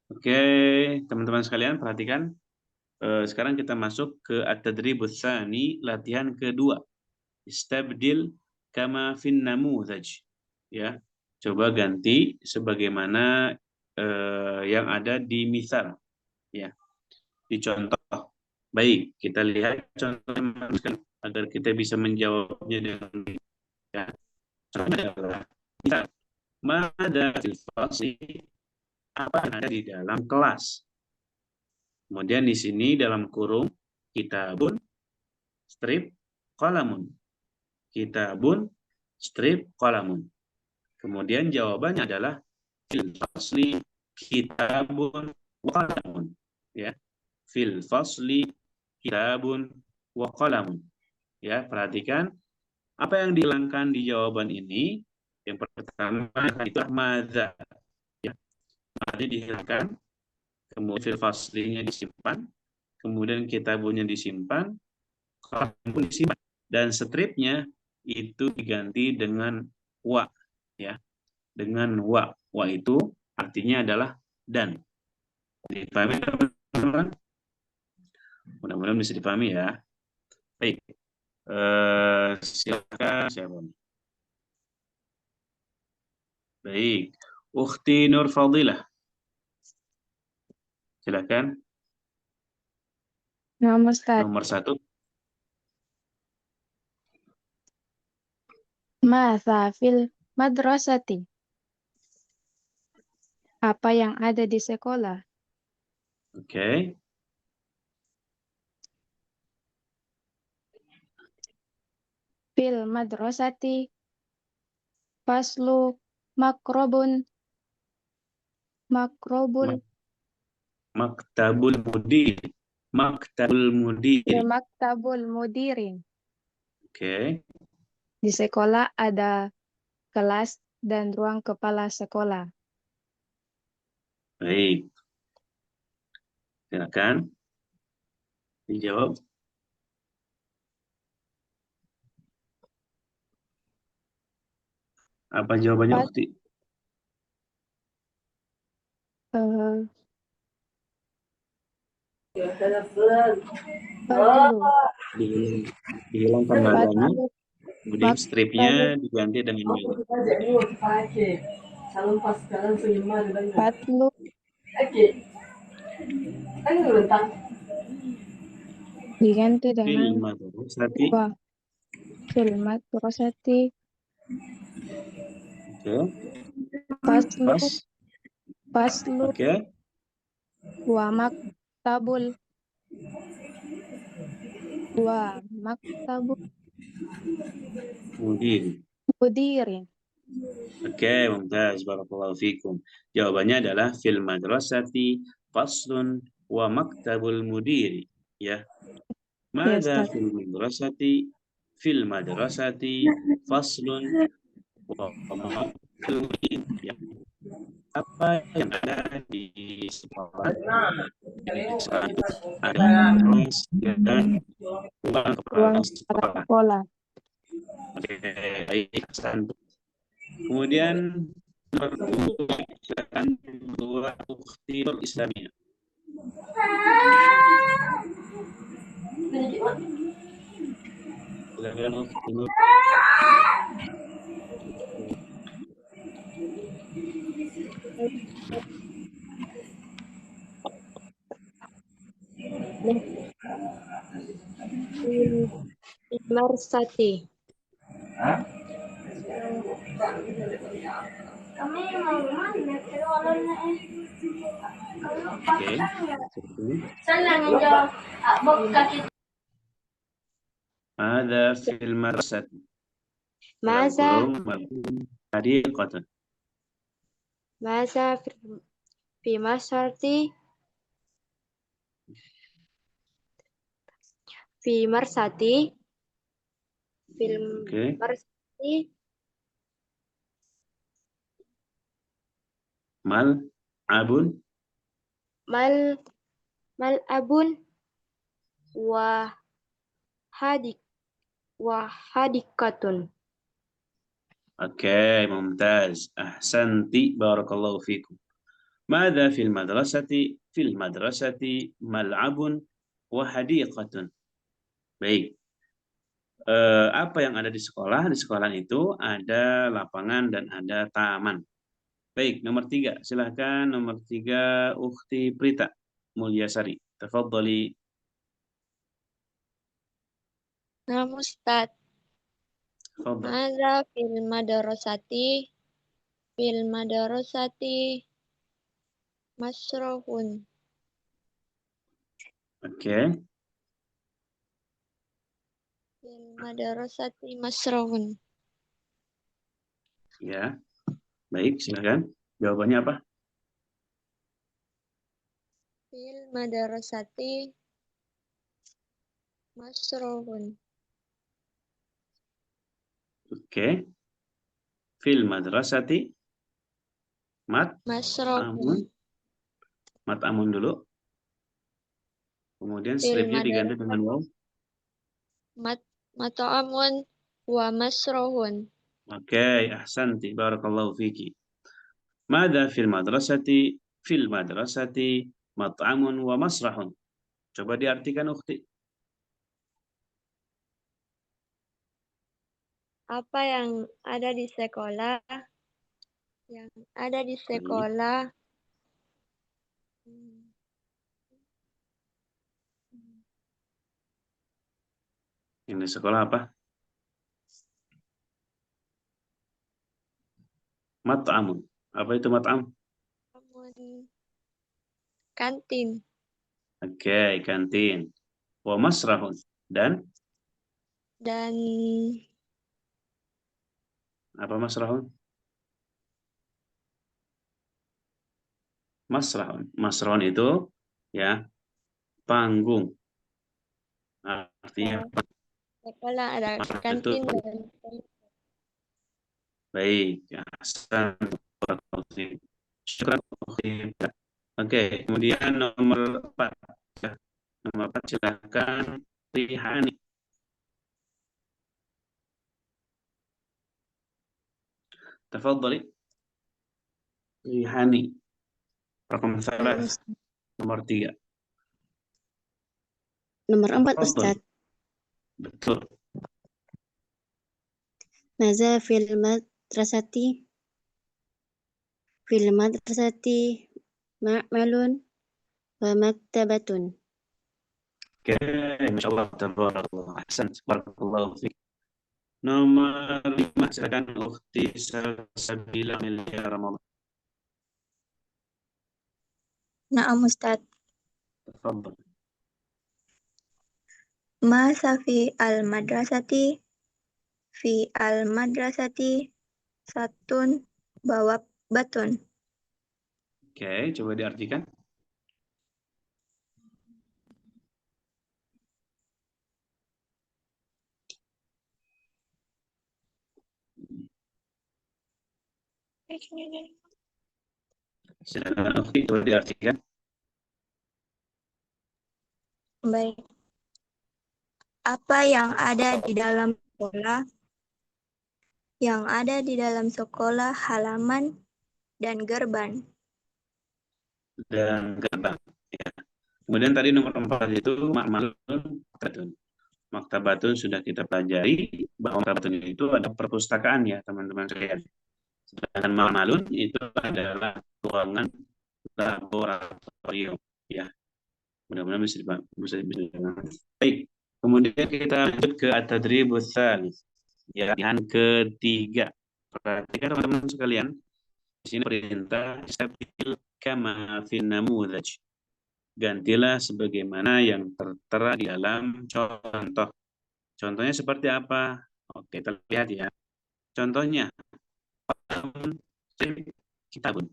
Oke, teman-teman sekalian perhatikan. Sekarang kita masuk ke at-tadribus tsani, latihan kedua. Istabdil kama fin namudhaj. Ya. Coba ganti sebagaimana yang ada di misal, ya. Di contoh. Baik, kita lihat contohnya agar kita bisa menjawabnya dengan baik. Ya. Contohnya adalah mada fil fasli, apa yang ada di dalam kelas. Kemudian di sini dalam kurung kitabun strip qalamun. Kitabun strip qalamun. Kemudian jawabannya adalah fil fasli kitabun wa qalamun. Ya. Fil fasli kitabun wa qalamun. Ya, perhatikan apa yang dihilangkan di jawaban ini. Yang pertama itu madza. Ya. Madza dihilangkan. Kemudian fil faslinya disimpan, kemudian kitabunnya disimpan, qalamun pun disimpan, dan stripnya itu diganti dengan wa, ya, dengan wa. Wa itu artinya adalah dan. Dipahami teman-teman? Mudah-mudahan bisa dipahami ya. Baik, silakan siapa? Baik, Ukhti Nur Fadilah. Silakan. Nama Ustaz. Nomor 1. Masa fil madrasati. Apa yang ada di sekolah? Oke. Fil madrasati faslu makrobun Maktabul mudir. Maktabul mudir. maktabul mudirin. Oke. Di sekolah ada kelas dan ruang kepala sekolah. Baik. Silakan dijawab. Apa jawabannya, Ukhti? Dihilangkan madanya, kemudian stripnya diganti dengan mil. Fatlu diganti dengan fil madrasati faslu Oke. wa maktabul mudirin. Oke, mumtaz, barakallahu fikum. Jawabannya adalah fil madrasati faslun wa maktabul mudiri. Ya. Mada fil madrasati faslun wa maktabul mudiri. Ya. Apa yang ada di sekolah? Ada kelas dan ruang kepala sekolah. Oke, baik. Kemudian silakan dua Ukhti Nur Islamiyah. Silakan Ukhti Nur. Marsati. Ada fil madrasati. Masa hadiqatan. Masa fi marsati fi marsati fil marsati mal abun wa hadikatun. Oke, mumtaz. Ahsanti, barakallahu fikum. Mada fil madrasati mal'abun wa hadiqatun. Baik. Apa yang ada di sekolah? Di sekolah itu ada lapangan dan ada taman. Baik, nomor 3. Silahkan nomor 3, Ukhti Prita Mulyasari. Tafadhali. Nam Ustaz. Tafadhal. Mada fil madarasati masrahun. Oke. Fil madarasati masrahun. Ya. Baik, silakan. Jawabannya apa? Fil madarasati masrahun. Oke. Fil madrasati Masrahun. mat'amun dulu. Kemudian Fil stripnya diganti dengan waw. mat'amun wa masrahun. Oke, ahsanti. Barakallahu fiki. Mada fil madrasati mat'amun wa masrahun. Coba diartikan, Ukhti. Apa yang ada di sekolah? Yang ada di sekolah. Ini sekolah apa? Mat'amun. Apa itu mat'am? Kantin. Oke, kantin. Wa masrahun. Dan apa masrahun? Masrahun. Masrahun itu ya panggung. Artinya sekolah ada kantin dan baik. Oke, kemudian nomor 4. Nomor 4 silakan Rihani. Tafadhali. Rihani. Raqam 3. Nomor 3. Nomor 4, Ustaz. Betul. Maza fil madrasati ma'malun wa maktabatun. Oke, masyaallah, tabarakallah. Ahsan, barakallahu fiik. Nomor 5 silakan Ukhti Salsabila Milia Ramadan. Na'am Ustaz. Tafadhal. Ma safi al-madrasati fi al-madrasati satun bawab batun. Oke, coba diartikan. Silakan Ukhti, coba diartikan. Baik. Apa yang ada di dalam sekolah? Yang ada di dalam sekolah halaman dan gerbang. Dan gerbang. Ya. Kemudian tadi nomor 4 itu ma'malun maktabatun. Maktabatun sudah kita pelajari bahwa maktabatun itu ada perpustakaan ya teman-teman sekalian. Sedangkan ma'malun itu adalah ruangan laboratorium ya. Mudah-mudahan bisa. Baik. Kemudian kita lanjut ke at-tadribus tsalits. Ya, yang ketiga. Perhatikan teman-teman sekalian. Di sini perintah istabil kama fin namudhaj. Gantilah sebagaimana yang tertera di dalam contoh. Contohnya seperti apa? Oke, kita lihat ya. Contohnya kitabun.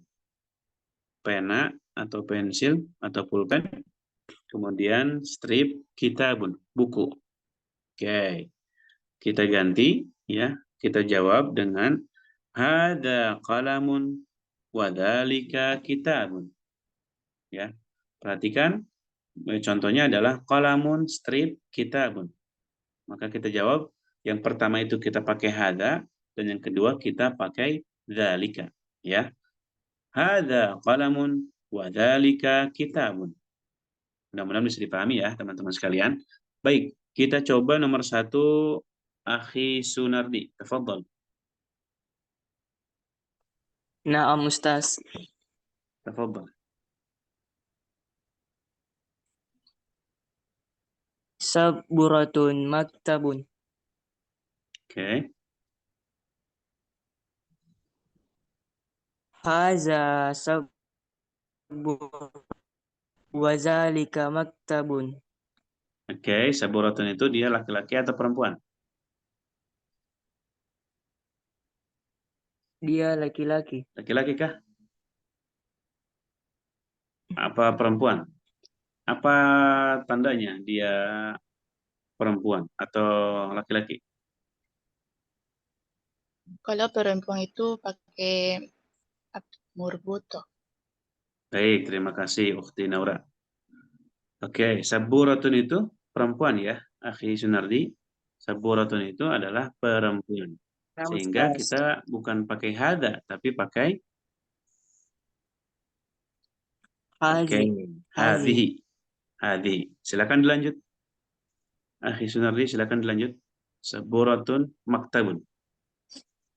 Pena atau pensil atau pulpen. Kemudian strip kitabun, buku. Oke. Kita ganti ya. Kita jawab dengan hada qalamun wa dzalika kitabun. Ya. Perhatikan contohnya adalah qalamun strip kitabun. Maka kita jawab yang pertama itu kita pakai hada dan yang kedua kita pakai dzalika ya. Hada qalamun wa dzalika kitabun. Mudah-mudahan bisa dipahami ya teman-teman sekalian. Baik, kita coba nomor 1, Akhi Sunardi. Tafadhal. Naam Ustaz. Tafadhal. Saburatun maktabun. Oke. Haza sabur wazalika maktabun. Oke, saburatun itu dia laki-laki atau perempuan? Dia laki-laki. Laki-laki kah? Apa perempuan? Apa tandanya dia perempuan atau laki-laki? Kalau perempuan itu pakai murbuto. Baik, terima kasih Ukhti Naura. Oke, saburatun itu perempuan ya, Akhi Sunardi. Saburatun itu adalah perempuan. Naam Sehingga Ustaz. kita bukan pakai hada, tapi pakai Hazi. hadhihi. Hadhihi. Silakan dilanjut. Akhi Sunardi, silakan dilanjut. Saburatun maktabun.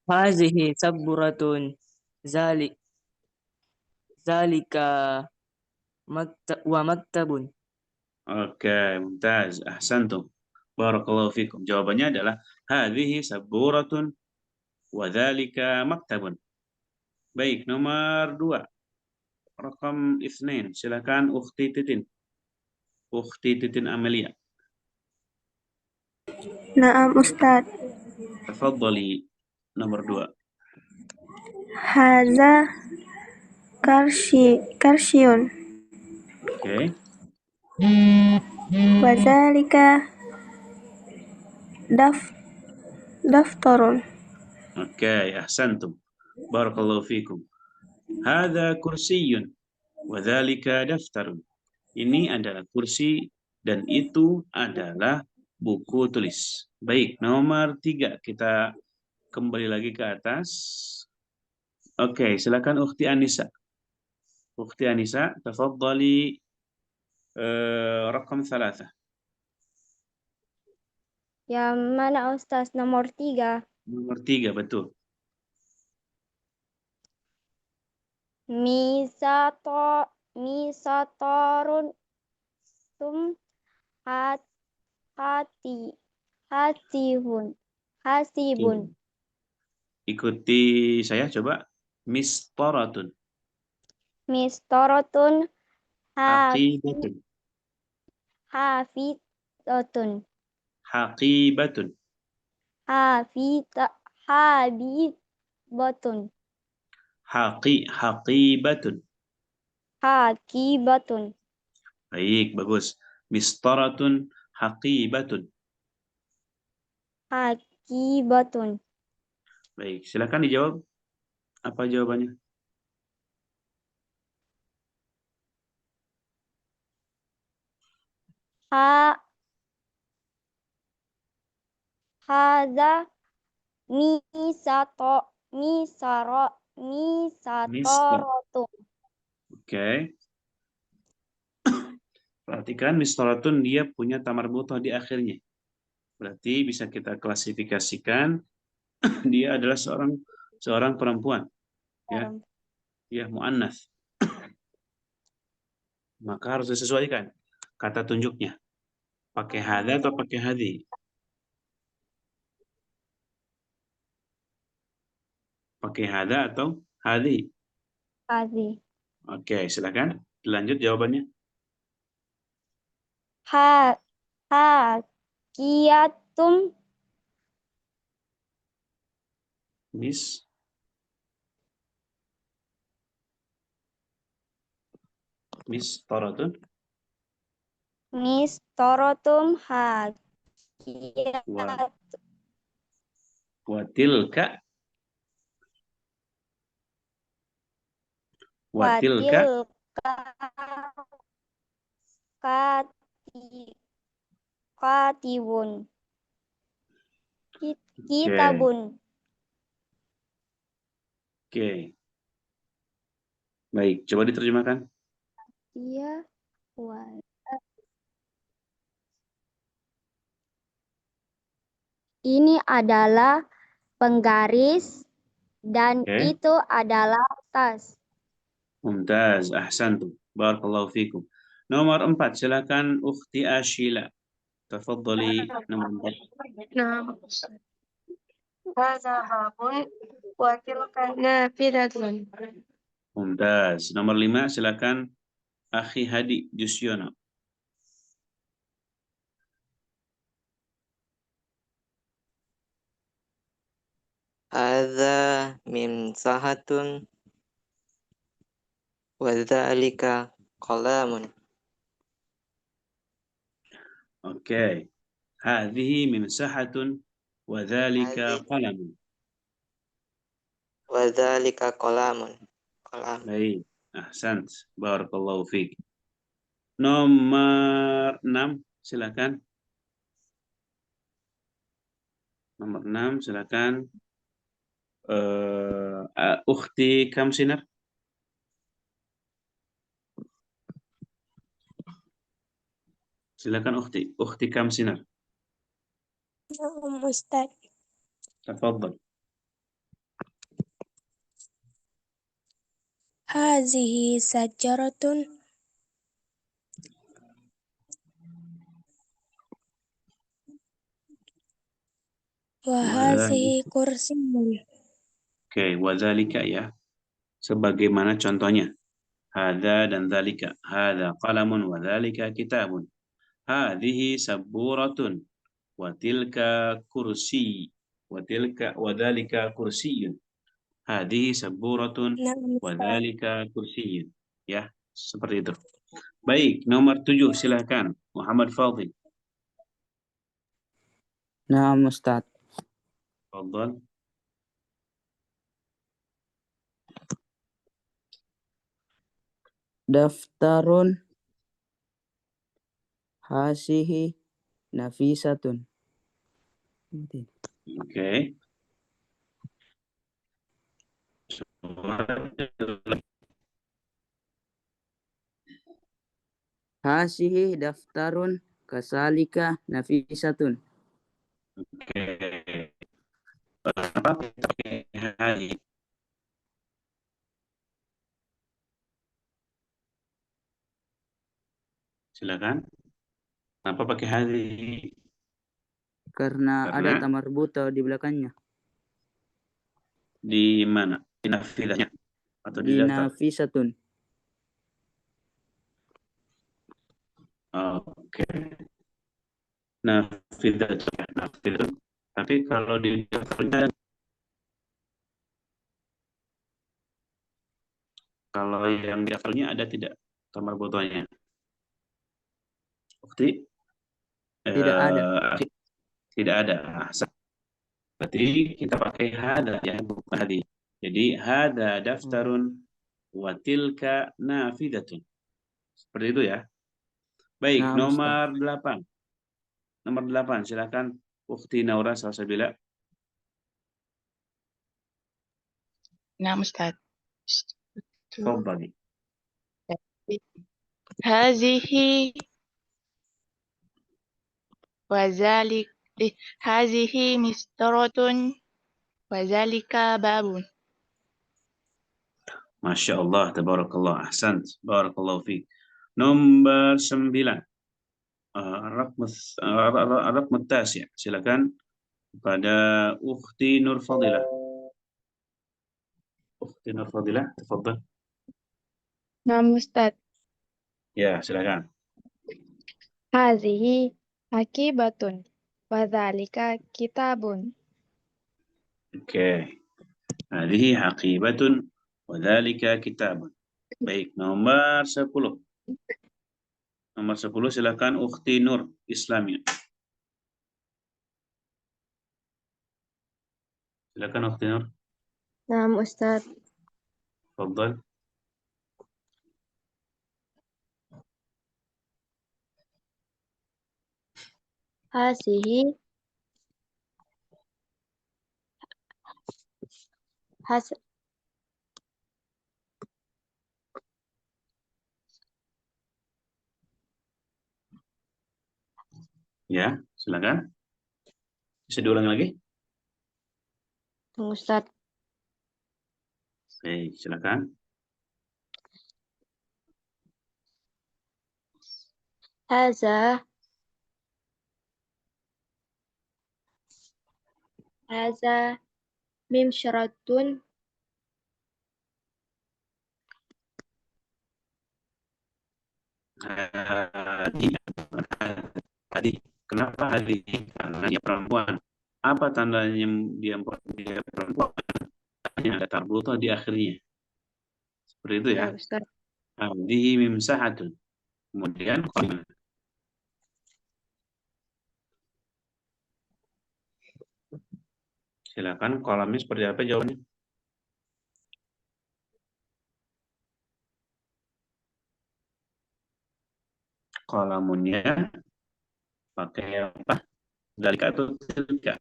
Hazihi saburatun zalika wa maktabun. Oke, mumtaz. Ahsantum. Barakallahu fikum. Jawabannya adalah hadhihi saburatun wa dzalika maktabun. Baik, nomor 2. Rakam 2. Silakan Ukhti Titin. Ukhti Titin Amelia. Naam Ustaz. Tafadhali. Nomor 2. Haza karsyun. Oke. Wazalika daftarun. Oke, ahsantum. Barakallahu fikum. Hadza kursiyyun wa dzalika daftarun. Ini adalah kursi dan itu adalah buku tulis. Baik, nomor 3. Kita kembali lagi ke atas. Oke, silakan Ukhti Anissa. Ukhti Anissa, tafadhali rakam 3. Yang mana Ustaz? Nomor 3. Nomor 3, betul. Misatorun tum hasibun. Ikuti saya coba. Mistoratun. Mistorotun Haqibatun. hafidotun. Haqibatun. Habibotun. Haqibatun. Hakibatun. Baik, bagus. Mistoratun haqibatun. Hakibatun. Baik, silakan dijawab. Apa jawabannya? Haza misatorotun. Oke. Perhatikan mistoratun dia punya tamar butoh di akhirnya. Berarti bisa kita klasifikasikan dia adalah seorang perempuan. Ya. Ya, muannats. Maka harus disesuaikan kata tunjuknya. Pakai hadza atau pakai hadhi? Pakai hadza atau hadhi? Hadhi. Oke, silakan dilanjut jawabannya. Hakiyatum mistoratun mistorotum hakiyat watilka watilka katibun kitabun. Oke. Baik, coba diterjemahkan. Dia ini adalah penggaris dan Oke. itu adalah tas. Mumtaz, ahsantum. Barakallahu fikum. Nomor 4, silakan Ukhti Ashila. Tafadhali nomor 4. Nah, هذا باب وتلك نافذة. Mumtaz. Nomor 5, silakan Akhi Hadi Jusyono. Hadza mimsahatun wa dzalika qalamun. Oke. Hadhihi mimsahatun wa dzalika Hadzi qalamun. wa dzalika qalamun. Qalam. Baik. Ahsant. Barakallahu fiik. Nomor 6, silakan. Nomor 6, silakan. Ukhti Kamsinar. Silakan Ukhti Kamsinar. Ustaz. Tafadhal. Hazihi sajaratun wa hazihi kursiyyun. Oke, wadzalika ya. Sebagaimana contohnya. Hadza dan dzalika. Hadza qalamun wa dzalika kitabun. Hadhihi sabburatun wa tilka kursi. Wa tilka wa dzalika kursiyyun. Hadhihi sabburatun Naam, wa Ustaz. dzalika kursiyyun. Ya, seperti itu. Baik, nomor 7 silakan Muhammad Fadhil. Naam Ustaz. Tafadhal. Daftarun hasihi nafisatun. Oke. Hasihi daftarun kasalika nafisatun. Oke. Apa pakai hari? Silakan. Kenapa pakai hari? Karena ada Karena tamar buta di belakangnya. di mana? Di nafidahnya atau di Di daftar? nafisatun. Oke. Nafidah, nafidah. Tapi kalau di daftarnya, kalau yang di daftarnya ada tidak tamar butonya? Bukti? Tidak ada. Tidak ada. Berarti kita pakai hada ya, bukan hadi. Jadi hada daftarun wa tilka nafidatun. Seperti itu ya. Baik, Naam Ustaz. nomor 8. Nomor 8, silakan Ukhti Naura Salsabila. Nah, Ustaz. Tafadhali. Hazihi wazalik hazihi mistaratun wazalika babun. Masya Allah, tabarakallah, ahsant, barakallahu fiik. Nomor 9. Ar-Raqm Tasi'. Silakan kepada Ukhti Nur Fadilah. Ukhti Nur Fadilah, tafadhal. Naam Ustaz. Ya, silakan. Hazihi akibatun wa dzalika kitabun. Oke. Hadhihi haqibatun wa dzalika kitabun. Baik, nomor 10. Nomor 10 silakan Ukhti Nur Islami. Silakan Ukhti Nur. Naam Ustaz. Tafadhal. Hazihi has Ya, silakan. Bisa diulangi lagi? Tunggu Ustaz. Baik, silakan. Haza mimsyaratun Tadi, kenapa hari? Karena dia perempuan. Apa tandanya dia perempuan? Ada tarbuto di akhirnya. Seperti itu ya. Ya Ustaz. Hadhihi mimsahatun. Kemudian silakan kolomnya seperti apa jawabannya? Kolamunnya pakai apa? Dalika atau tilka?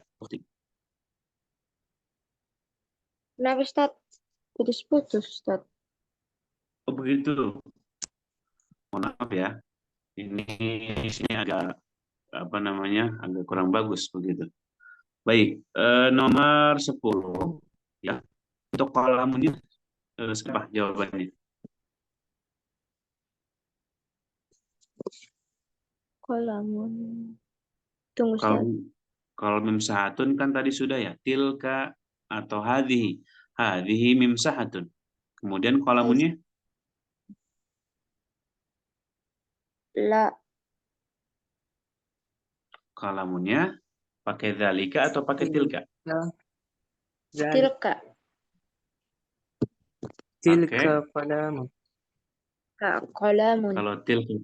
Kenapa Ustaz? Putus-putus Ustaz. Oh begitu. Mohon maaf ya. Ini agak apa namanya? Agak kurang bagus begitu. Baik, nomor 10 ya. Untuk kolamunnya siapa jawabannya? Kolamun. Tunggu Ustaz. Kalau mimsahatun kan tadi sudah ya, tilka atau hadhihi. Hadhihi mimsahatun. Kemudian kolamunnya La. kolamunnya pakai dzalika atau pakai tilka? Tilka. Tilka qalamun. Kolamun. Kalau tilka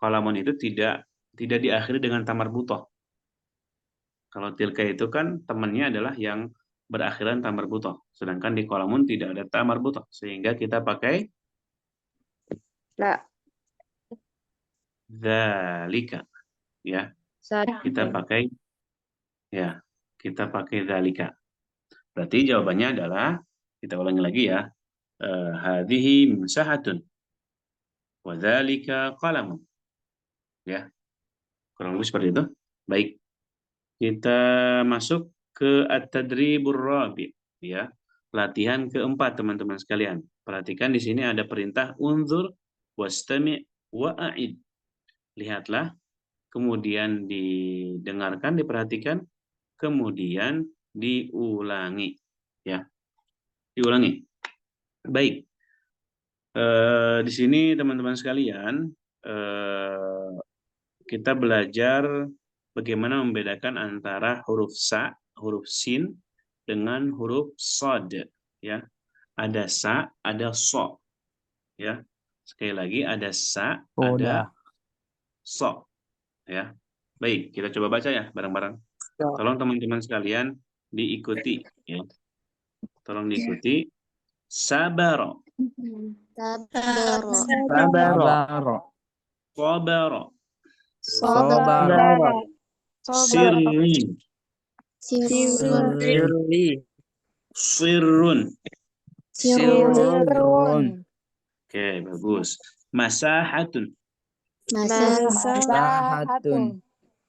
kolamun itu tidak diakhiri dengan tamar butoh. Kalau tilka itu kan temannya adalah yang berakhiran tamar butoh. Sedangkan di kolamun tidak ada tamar butoh. Sehingga kita pakai La. dzalika. Ya. Kita pakai dzalika. Berarti jawabannya adalah, kita ulangi lagi ya. Hadhihi mimsahatun. Wa dzalika qalamun. Ya. Kurang lebih seperti itu. Baik. Kita masuk ke at-tadribur rabi', ya. Latihan keempat teman-teman sekalian. Perhatikan di sini ada perintah unzur wastami' wa'id. Lihatlah, kemudian didengarkan, diperhatikan, kemudian diulangi, ya. Diulangi. Baik. Di sini teman-teman sekalian, kita belajar bagaimana membedakan antara huruf sa, huruf sin, dengan huruf sod, ya. Ada sa, ada so, ya. Sekali lagi ada sa, ada so, ya. Baik, kita coba baca ya bareng-bareng. Tolong teman-teman sekalian diikuti, ya. Tolong diikuti. Sabaro. Sabaro. Sabaro. Sabaro. Sirrin. Sirrun. Oke, bagus. Masahatun. Masahatun.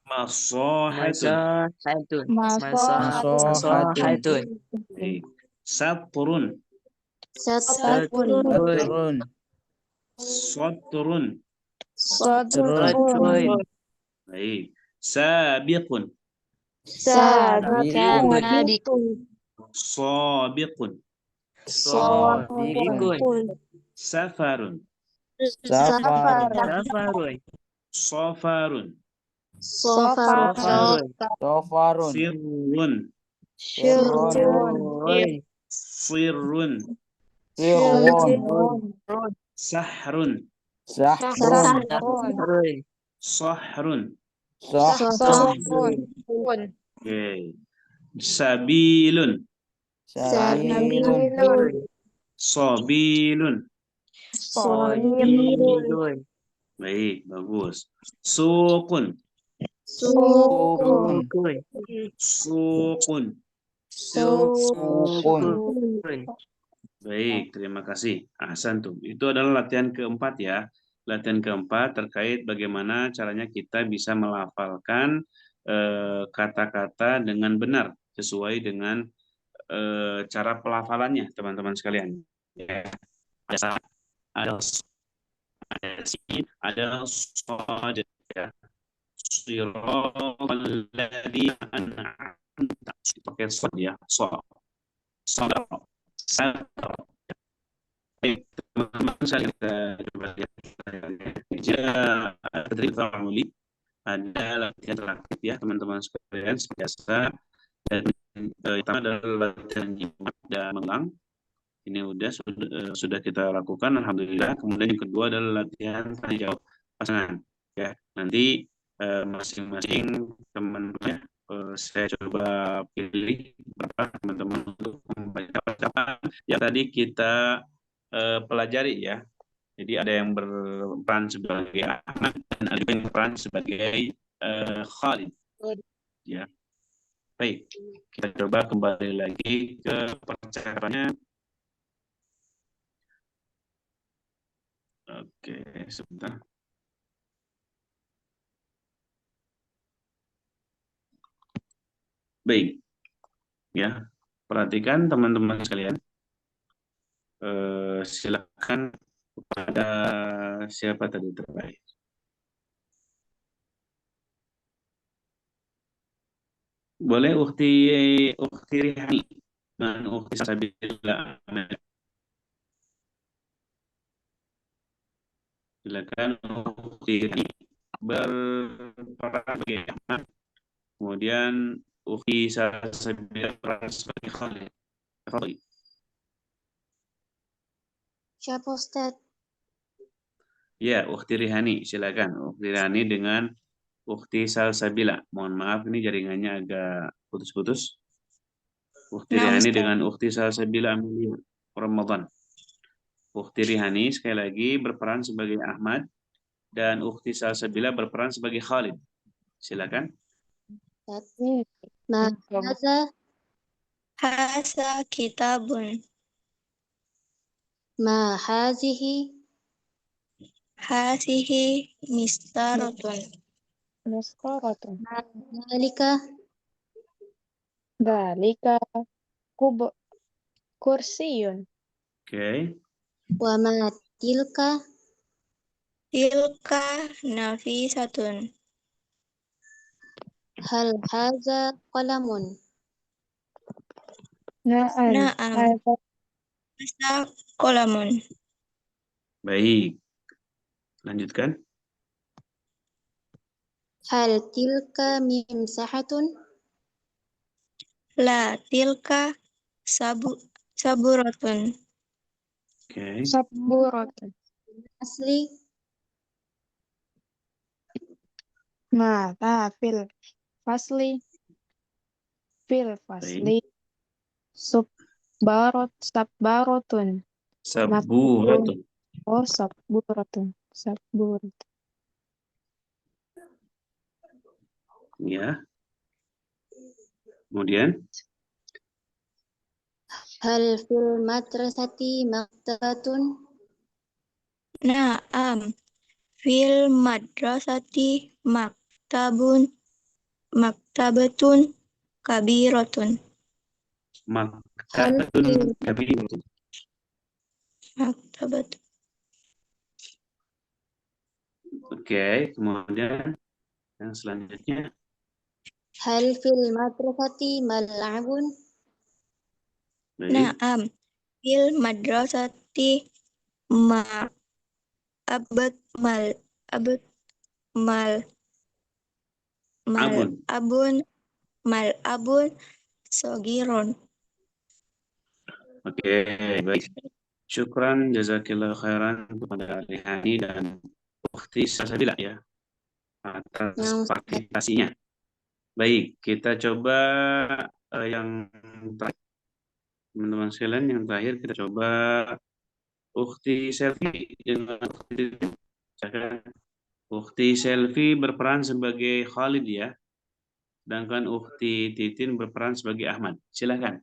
Masahatun. Masahatun. Baik. Satrun. Satrun. Satrun. Satrun. Baik. Sabiqun. Sabiqun. Safarun. Safarun. Safarun. Sofarun. Sirrun. Sirrun. Sahrun. Sahrun. Oke. Sabilun. Sabilun. Baik, bagus. Suqun. Suqun. Baik, terima kasih. Ahsantum. Itu adalah latihan keempat ya. Latihan keempat terkait bagaimana caranya kita bisa melafalkan kata-kata dengan benar sesuai dengan cara pelafalannya, teman-teman sekalian. Ya. Ada sin, ada shad, ya. Siratal ladzina an'amta, pakai shad ya, shad. Baik, teman-teman sekalian, kita coba lihat tadrib ta'amuli. Ada latihan interaktif ya teman-teman sekalian, biasa. Dan pertama adalah latihan nyimak dan mengulang. Ini sudah kita lakukan, alhamdulillah. Kemudian yang kedua adalah latihan tanya jawab pasangan. Ya, nanti masing-masing teman-teman saya coba pilih berapa teman-teman untuk membaca ucapan yang tadi kita pelajari ya. Jadi ada yang berperan sebagai Ahmad dan ada yang berperan sebagai Khalid. Ya. Baik, kita coba kembali lagi ke percakapannya. Oke, sebentar. Baik, ya, perhatikan teman-teman sekalian. Silakan kepada siapa tadi terbaik. Boleh Ukti Rihani dan Ukti Sabila. Silakan Ukti Rihani berperan sebagai Ahmad. Kemudian Ukti Sabila berperan sebagai Khalid. Siapa Ustadz? Ya, Ukti Rihani, silakan. Ukti Rihani dengan Ukti Salsabila. Mohon maaf, ini jaringannya agak putus-putus. Ukti Rihani dengan Ukti Salsabila Amelia Ramadan. Ukti Rihani sekali lagi berperan sebagai Ahmad dan Ukti Salsabila berperan sebagai Khalid. Silakan. Hasa kitabun. Ma hazihi Hasihi mistaratun. Muskaratun. dalika Dalika kursiyun. Oke. wa ma tilka Tilka nafisatun. hal haza qalamun. Na'am. Na'am. Hasa kolamun. Baik. Lanjutkan. Hal tilka mimsahatun. La tilka saburatun. Oke. Saburatun. Asli Ma fil fasli. Fil fasli. Sabbaratun. Saburatun. Oh, sabburatun. Sabburatun. Ya. Kemudian. hal fil madrasati maktabatun. Na'am. Fil madrasati maktabatun kabiratun. Maktabatun kabiratun. Maktabatun. Oke, kemudian yang selanjutnya. Hal fil madrasati mal'abun. Baik. Na'am. Fil madrasati abun sogiron. Oke, baik. Syukran jazakillah khairan kepada Rihani dan Ukhti Salsabila ya atas partisipasinya. Baik, kita coba yang terakhir. Teman-teman sekalian, yang terakhir kita coba Ukhti Selfie dengan Ukhti Selfie berperan sebagai Khalid ya. Sedangkan Ukhti Titin berperan sebagai Ahmad. Silakan.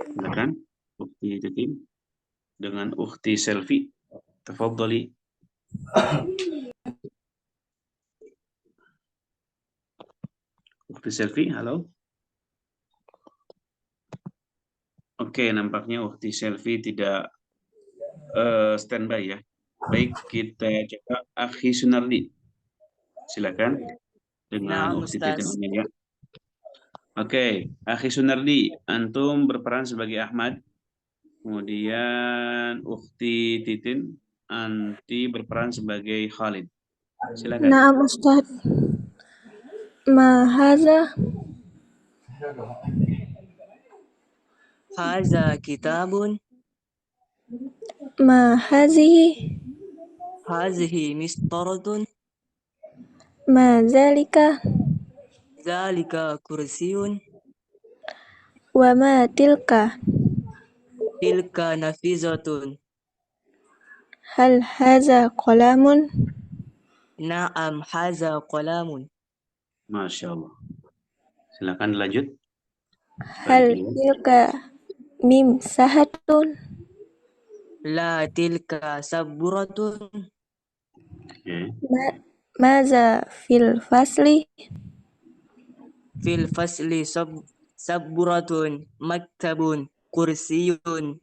Silakan, Ukhti Titin. dengan Ukhti Selvi. Tafadhali. Ukhti Selvi, halo. Oke, nampaknya Ukhti Selvi tidak standby ya. Baik, kita coba Akhi Sunardi. Silakan dengan Naam, Ukhti Titin Ustaz. Amelia. Oke, Akhi Sunardi, antum berperan sebagai Ahmad. Kemudian Ukhti Titin, anti berperan sebagai Khalid. Silakan. Naam Ustaz. Ma hadza? Haza kitabun. Ma hazihi? Hazihi mistaratun. Ma zalika? Zalika kursiyun. Wa ma tilka? Tilka nafizatun. Hal hadza qalamun? Na'am haza qalamun. Masya Allah. Silakan lanjut. Hal tilka mimsahatun? La tilka sabburatun. Maza fil fasli? Fil fasli sabburatun. Maktabun. Kursiyun.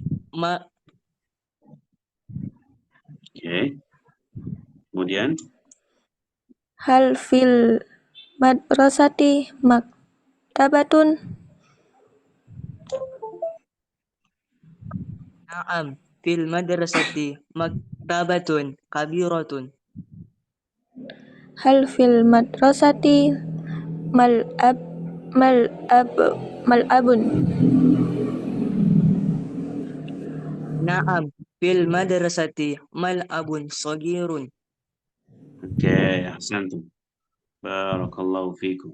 Kemudian Hal fil madrasati maktabatun? Na'am fil madrasati maktabatun kabiratun. Hal fil madrasati mal'abun? Na'am fil madrasati mal'abun sagirun. Oke, ahsantum. Barakallahu fikum.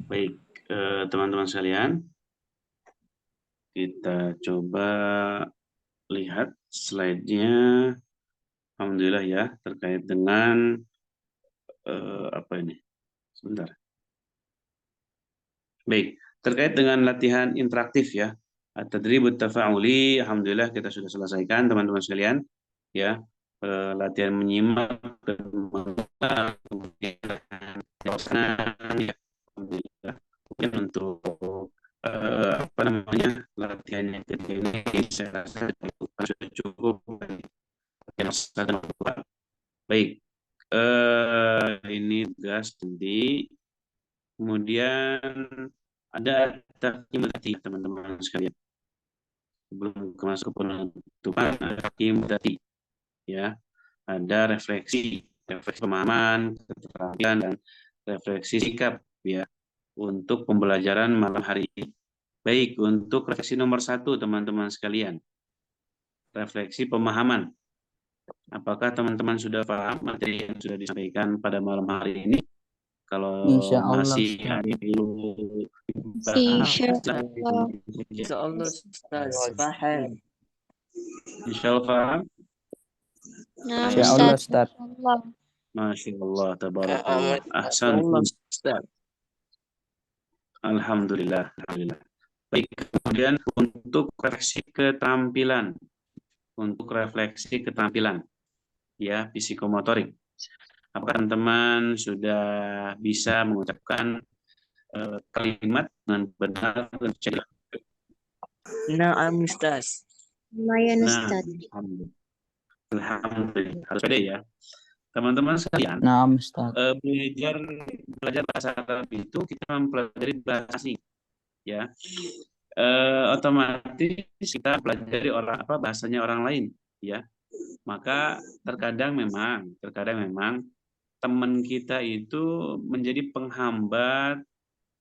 Baik, teman-teman sekalian, kita coba lihat slide-nya. Alhamdulillah ya, terkait dengan apa ini? Sebentar. Baik, terkait dengan latihan interaktif ya. At-tadribut tafa'uli, alhamdulillah kita sudah selesaikan teman-teman sekalian. Ya, latihan menyimak dan kemudian ya, alhamdulillah. Kemudian untuk apa namanya latihan yang kedua ini saya rasa sudah cukup. Baik, ini tugas nanti. Kemudian ada taqiyum teman-teman sekalian. Sebelum masuk penutupan ada taqiyum ya. Ada refleksi pemahaman, keterampilan dan refleksi sikap ya untuk pembelajaran malam hari ini. Baik, untuk refleksi nomor 1 teman-teman sekalian. Refleksi pemahaman. Apakah teman-teman sudah paham materi yang sudah disampaikan pada malam hari ini? Kalau masih ada dulu Insyaallah Ustaz paham. Insyaallah paham. Nah, Insyaallah Ustaz. Masya Allah, tabarakallah. Ahsantum. Alhamdulillah. Alhamdulillah. Baik, kemudian untuk refleksi keterampilan. Untuk refleksi keterampilan. Ya, psikomotorik. Apakah teman-teman sudah bisa mengucapkan kalimat dengan benar dan jelas? Na'am Ustaz. Lumayan Ustaz. Alhamdulillah. Harus pede ya. Teman-teman sekalian, Naam Ustaz. belajar bahasa Arab itu kita mempelajari bahasa asing. Ya. Otomatis kita pelajari bahasanya orang lain, ya. Maka terkadang memang teman kita itu menjadi penghambat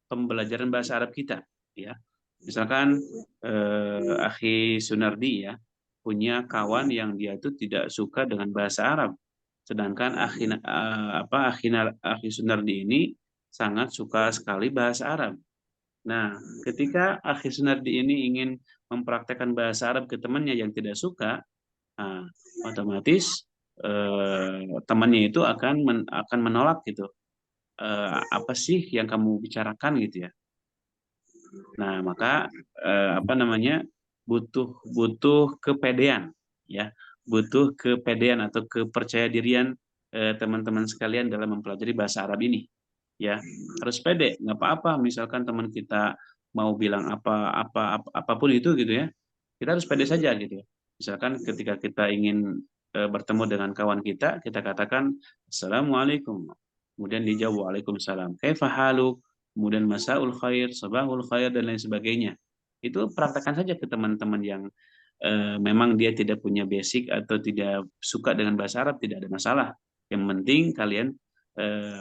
pembelajaran bahasa Arab kita, ya. Misalkan Akhi Sunardi ya punya kawan yang dia itu tidak suka dengan bahasa Arab, sedangkan Akhi Sunardi ini sangat suka sekali bahasa Arab. Nah, ketika Akhi Sunardi ini ingin mempraktekkan bahasa Arab ke temannya yang tidak suka, otomatis temannya itu akan menolak gitu. Apa sih yang kamu bicarakan gitu ya? Nah, maka butuh kepedean, ya, butuh kepedean atau kepercayadirian teman-teman sekalian dalam mempelajari bahasa Arab ini, ya. Harus pede, nggak apa-apa. Misalkan teman kita mau bilang apapun itu gitu ya, kita harus pede saja gitu. Misalkan ketika kita ingin bertemu dengan kawan kita katakan Assalamualaikum, kemudian dijawab Waalaikumsalam, kaifa haluk, kemudian masaul khair, sabahul khair, dan lain sebagainya. Itu praktekkan saja ke teman-teman yang memang dia tidak punya basic atau tidak suka dengan bahasa Arab, tidak ada masalah. Yang penting kalian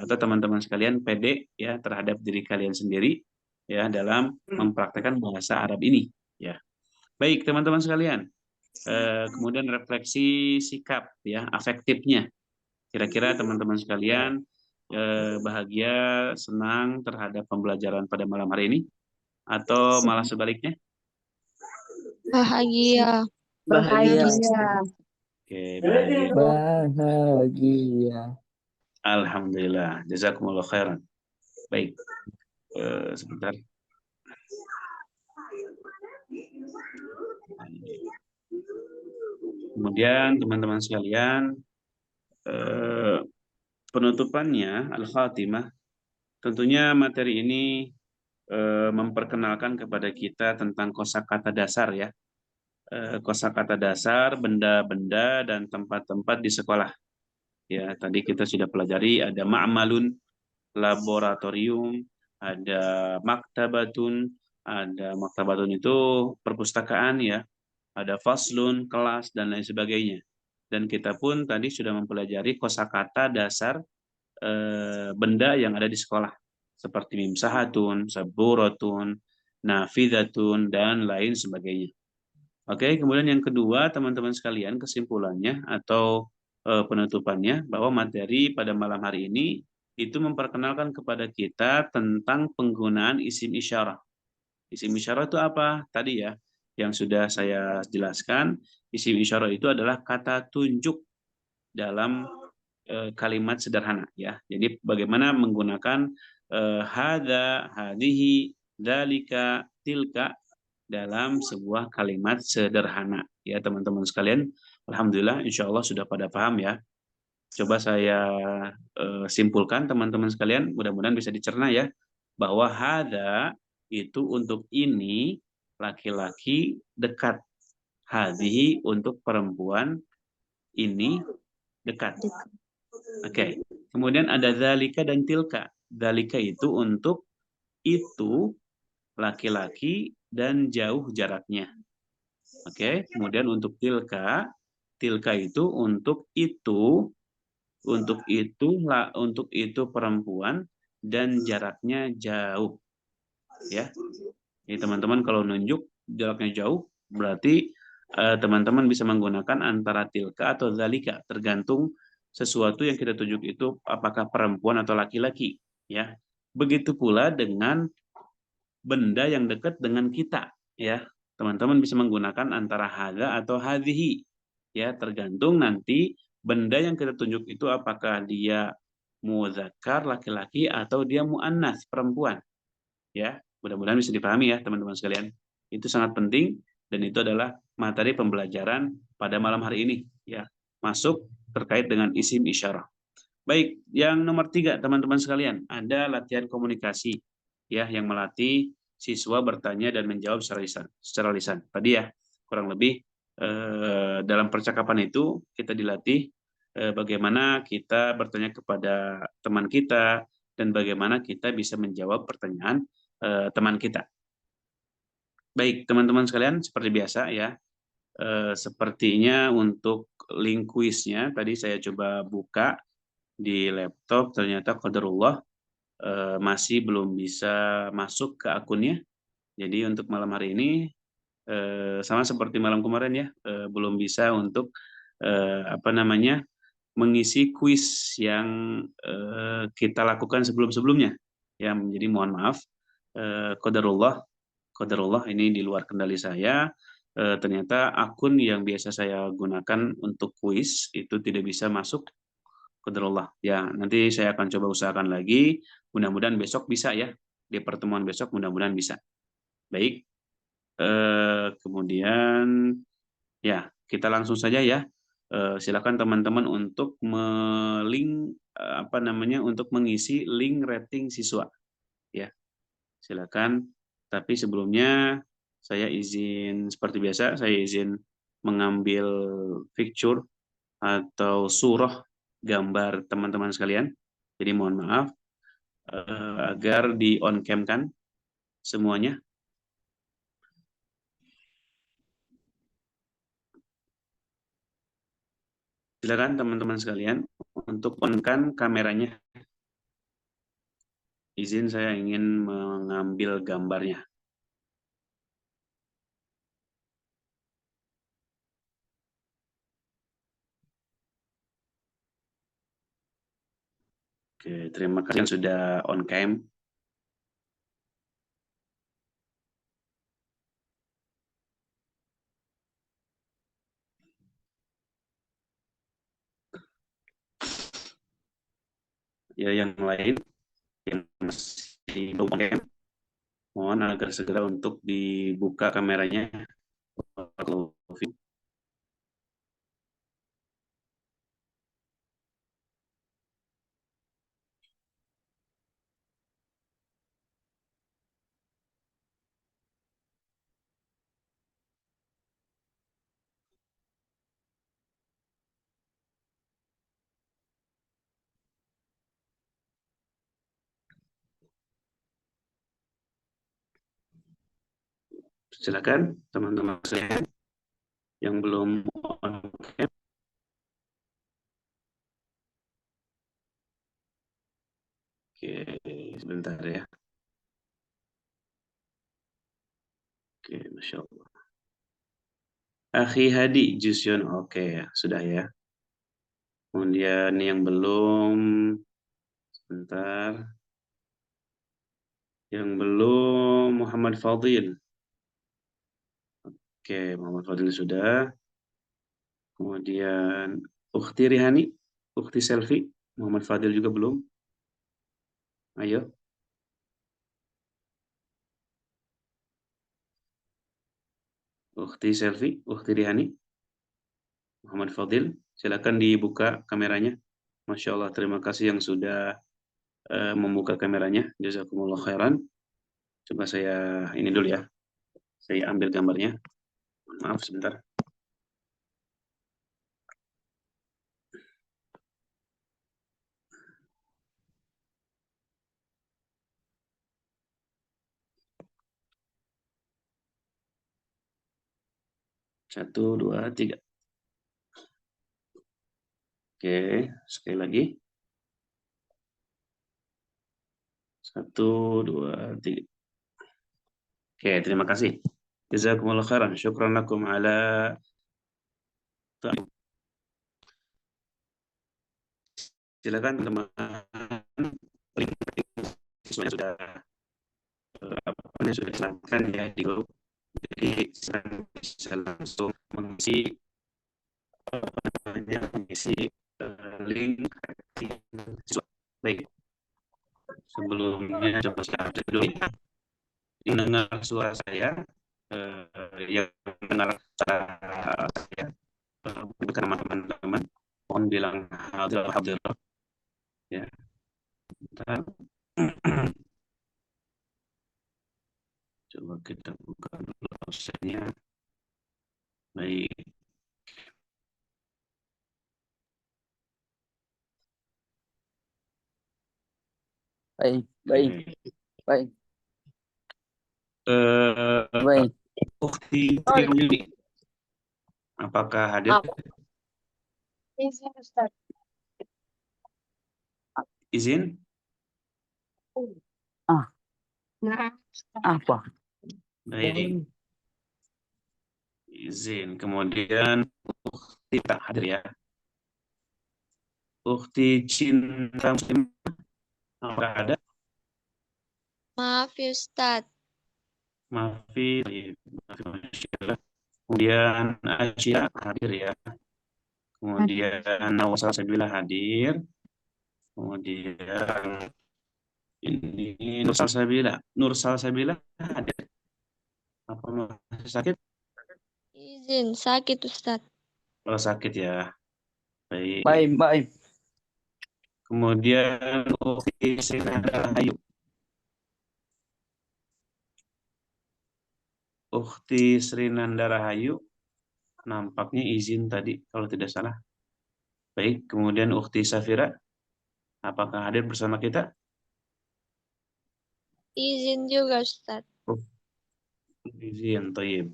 atau teman-teman sekalian pede ya terhadap diri kalian sendiri ya dalam mempraktekkan bahasa Arab ini, ya. Baik teman-teman sekalian, kemudian refleksi sikap ya afektifnya. Kira-kira teman-teman sekalian bahagia, senang terhadap pembelajaran pada malam hari ini atau malah sebaliknya? Bahagia. Bahagia. Oke, bahagia. Bahagia. Alhamdulillah, jazakumullah khairan. Baik, sebentar. Kemudian teman-teman sekalian, penutupannya al-khatimah, tentunya materi ini memperkenalkan kepada kita tentang kosakata dasar ya, kosakata dasar, benda-benda dan tempat-tempat di sekolah. Ya, tadi kita sudah pelajari ada ma'malun, laboratorium, ada maktabatun itu perpustakaan ya, ada faslun, kelas, dan lain sebagainya. Dan kita pun tadi sudah mempelajari kosakata dasar benda yang ada di sekolah, seperti mimsahatun, saburatun, nafidatun, dan lain sebagainya. Oke, kemudian yang kedua, teman-teman sekalian, kesimpulannya atau penutupannya, bahwa materi pada malam hari ini itu memperkenalkan kepada kita tentang penggunaan isim isyarah. Isim isyarah itu apa? Tadi ya, yang sudah saya jelaskan, isim isyarah itu adalah kata tunjuk dalam kalimat sederhana ya. Jadi bagaimana menggunakan hadza, hadhihi, dzalika, tilka dalam sebuah kalimat sederhana ya teman-teman sekalian. Alhamdulillah insya Allah sudah pada paham ya. Coba saya simpulkan teman-teman sekalian, mudah-mudahan bisa dicerna ya, bahwa hadza itu untuk ini laki-laki dekat, hadhihi untuk perempuan ini dekat. Oke. Kemudian ada dzalika dan tilka. Dzalika itu untuk itu laki-laki dan jauh jaraknya. Oke, kemudian untuk tilka itu untuk itu perempuan dan jaraknya jauh. Ya. Jadi teman-teman kalau nunjuk jaraknya jauh berarti teman-teman bisa menggunakan antara tilka atau dzalika, tergantung sesuatu yang kita tunjuk itu apakah perempuan atau laki-laki, ya. Begitu pula dengan benda yang dekat dengan kita, ya. Teman-teman bisa menggunakan antara hadza atau hadhihi, ya, tergantung nanti benda yang kita tunjuk itu apakah dia muzakkar laki-laki atau dia muannats perempuan, ya. Mudah-mudahan bisa dipahami ya teman-teman sekalian. Itu sangat penting dan itu adalah materi pembelajaran pada malam hari ini, ya, masuk terkait dengan isim isyarah. Baik, yang nomor 3 teman-teman sekalian, ada latihan komunikasi ya yang melatih siswa bertanya dan menjawab secara lisan. Tadi ya kurang lebih dalam percakapan itu kita dilatih bagaimana kita bertanya kepada teman kita dan bagaimana kita bisa menjawab pertanyaan teman kita. Baik, teman-teman sekalian, seperti biasa ya. Sepertinya untuk link kuisnya tadi saya coba buka di laptop, ternyata qadarullah masih belum bisa masuk ke akunnya. Jadi untuk malam hari ini sama seperti malam kemarin ya, belum bisa untuk mengisi kuis yang kita lakukan sebelum-sebelumnya. Ya, jadi mohon maaf, qadarullah ini di luar kendali saya. Ternyata akun yang biasa saya gunakan untuk kuis itu tidak bisa masuk, qadarullah. Ya, nanti saya akan coba usahakan lagi. Mudah-mudahan besok bisa ya. Di pertemuan besok mudah-mudahan bisa. Baik. Kemudian ya kita langsung saja ya. Silakan teman-teman untuk untuk mengisi link rating siswa ya. Silakan. Tapi sebelumnya saya izin seperti biasa, saya izin mengambil picture atau surah gambar teman-teman sekalian. Jadi mohon maaf agar di on cam kan semuanya. Silakan teman-teman sekalian untuk on-kan kameranya. Izin saya ingin mengambil gambarnya. Oke, terima kasih yang sudah on cam. Ya, yang lain yang masih belum on cam, mohon agar segera untuk dibuka kameranya. Silakan teman-teman sekalian yang belum on cam. Oke, sebentar ya. Oke, Masya Allah. Akhi Hadi, Jusyun, oke, sudah ya. Kemudian yang belum, sebentar. Yang belum, Muhammad Fadil. Oke, Muhammad Fadil sudah. Kemudian Ukhti Rihani, Ukhti Selfie, Muhammad Fadil juga belum. Ayo. Ukhti Selfie, Ukhti Rihani, Muhammad Fadil, silakan dibuka kameranya. Masya Allah, terima kasih yang sudah membuka kameranya. Jazakumullah khairan. Coba saya ini dulu ya. Saya ambil gambarnya. Maaf sebentar. Satu, dua, tiga. Oke, sekali lagi. Satu, dua, tiga. Oke, terima kasih. Jazakumullah khairan. Syukran lakum ala silakan teman siswanya sudah disampaikan ya di grup. Jadi bisa langsung mengisi link siswa. Baik. Sebelumnya coba saya update dulu. Dengar suara saya, yang dengar suara saya, bersama teman-teman, mohon bilang hadir. Ya. Bentar. Coba kita buka dulu absennya. Baik. Baik. Baik. Ukhti Tirmidzi, apakah hadir? Izin Ustaz. Izin? Nah, Apa? Baik. Izin. Kemudian Ukhti tak hadir ya. Ukhti Cinta Muslim, apakah ada? Maaf ya Ustadz. Maafi. Kemudian Asia hadir ya. Kemudian Nawasal Sabila hadir. Kemudian ini Nursal Sabila hadir. Apa masih sakit? Izin, sakit Ustaz. Oh, sakit ya. Baik. Baik. Kemudian Ukti Srinanda Rahayu. Ukti Srinanda Rahayu. Nampaknya izin tadi kalau tidak salah. Baik, kemudian Ukti Safira. Apakah hadir bersama kita? Izin juga Ustaz. Izin, thayyib.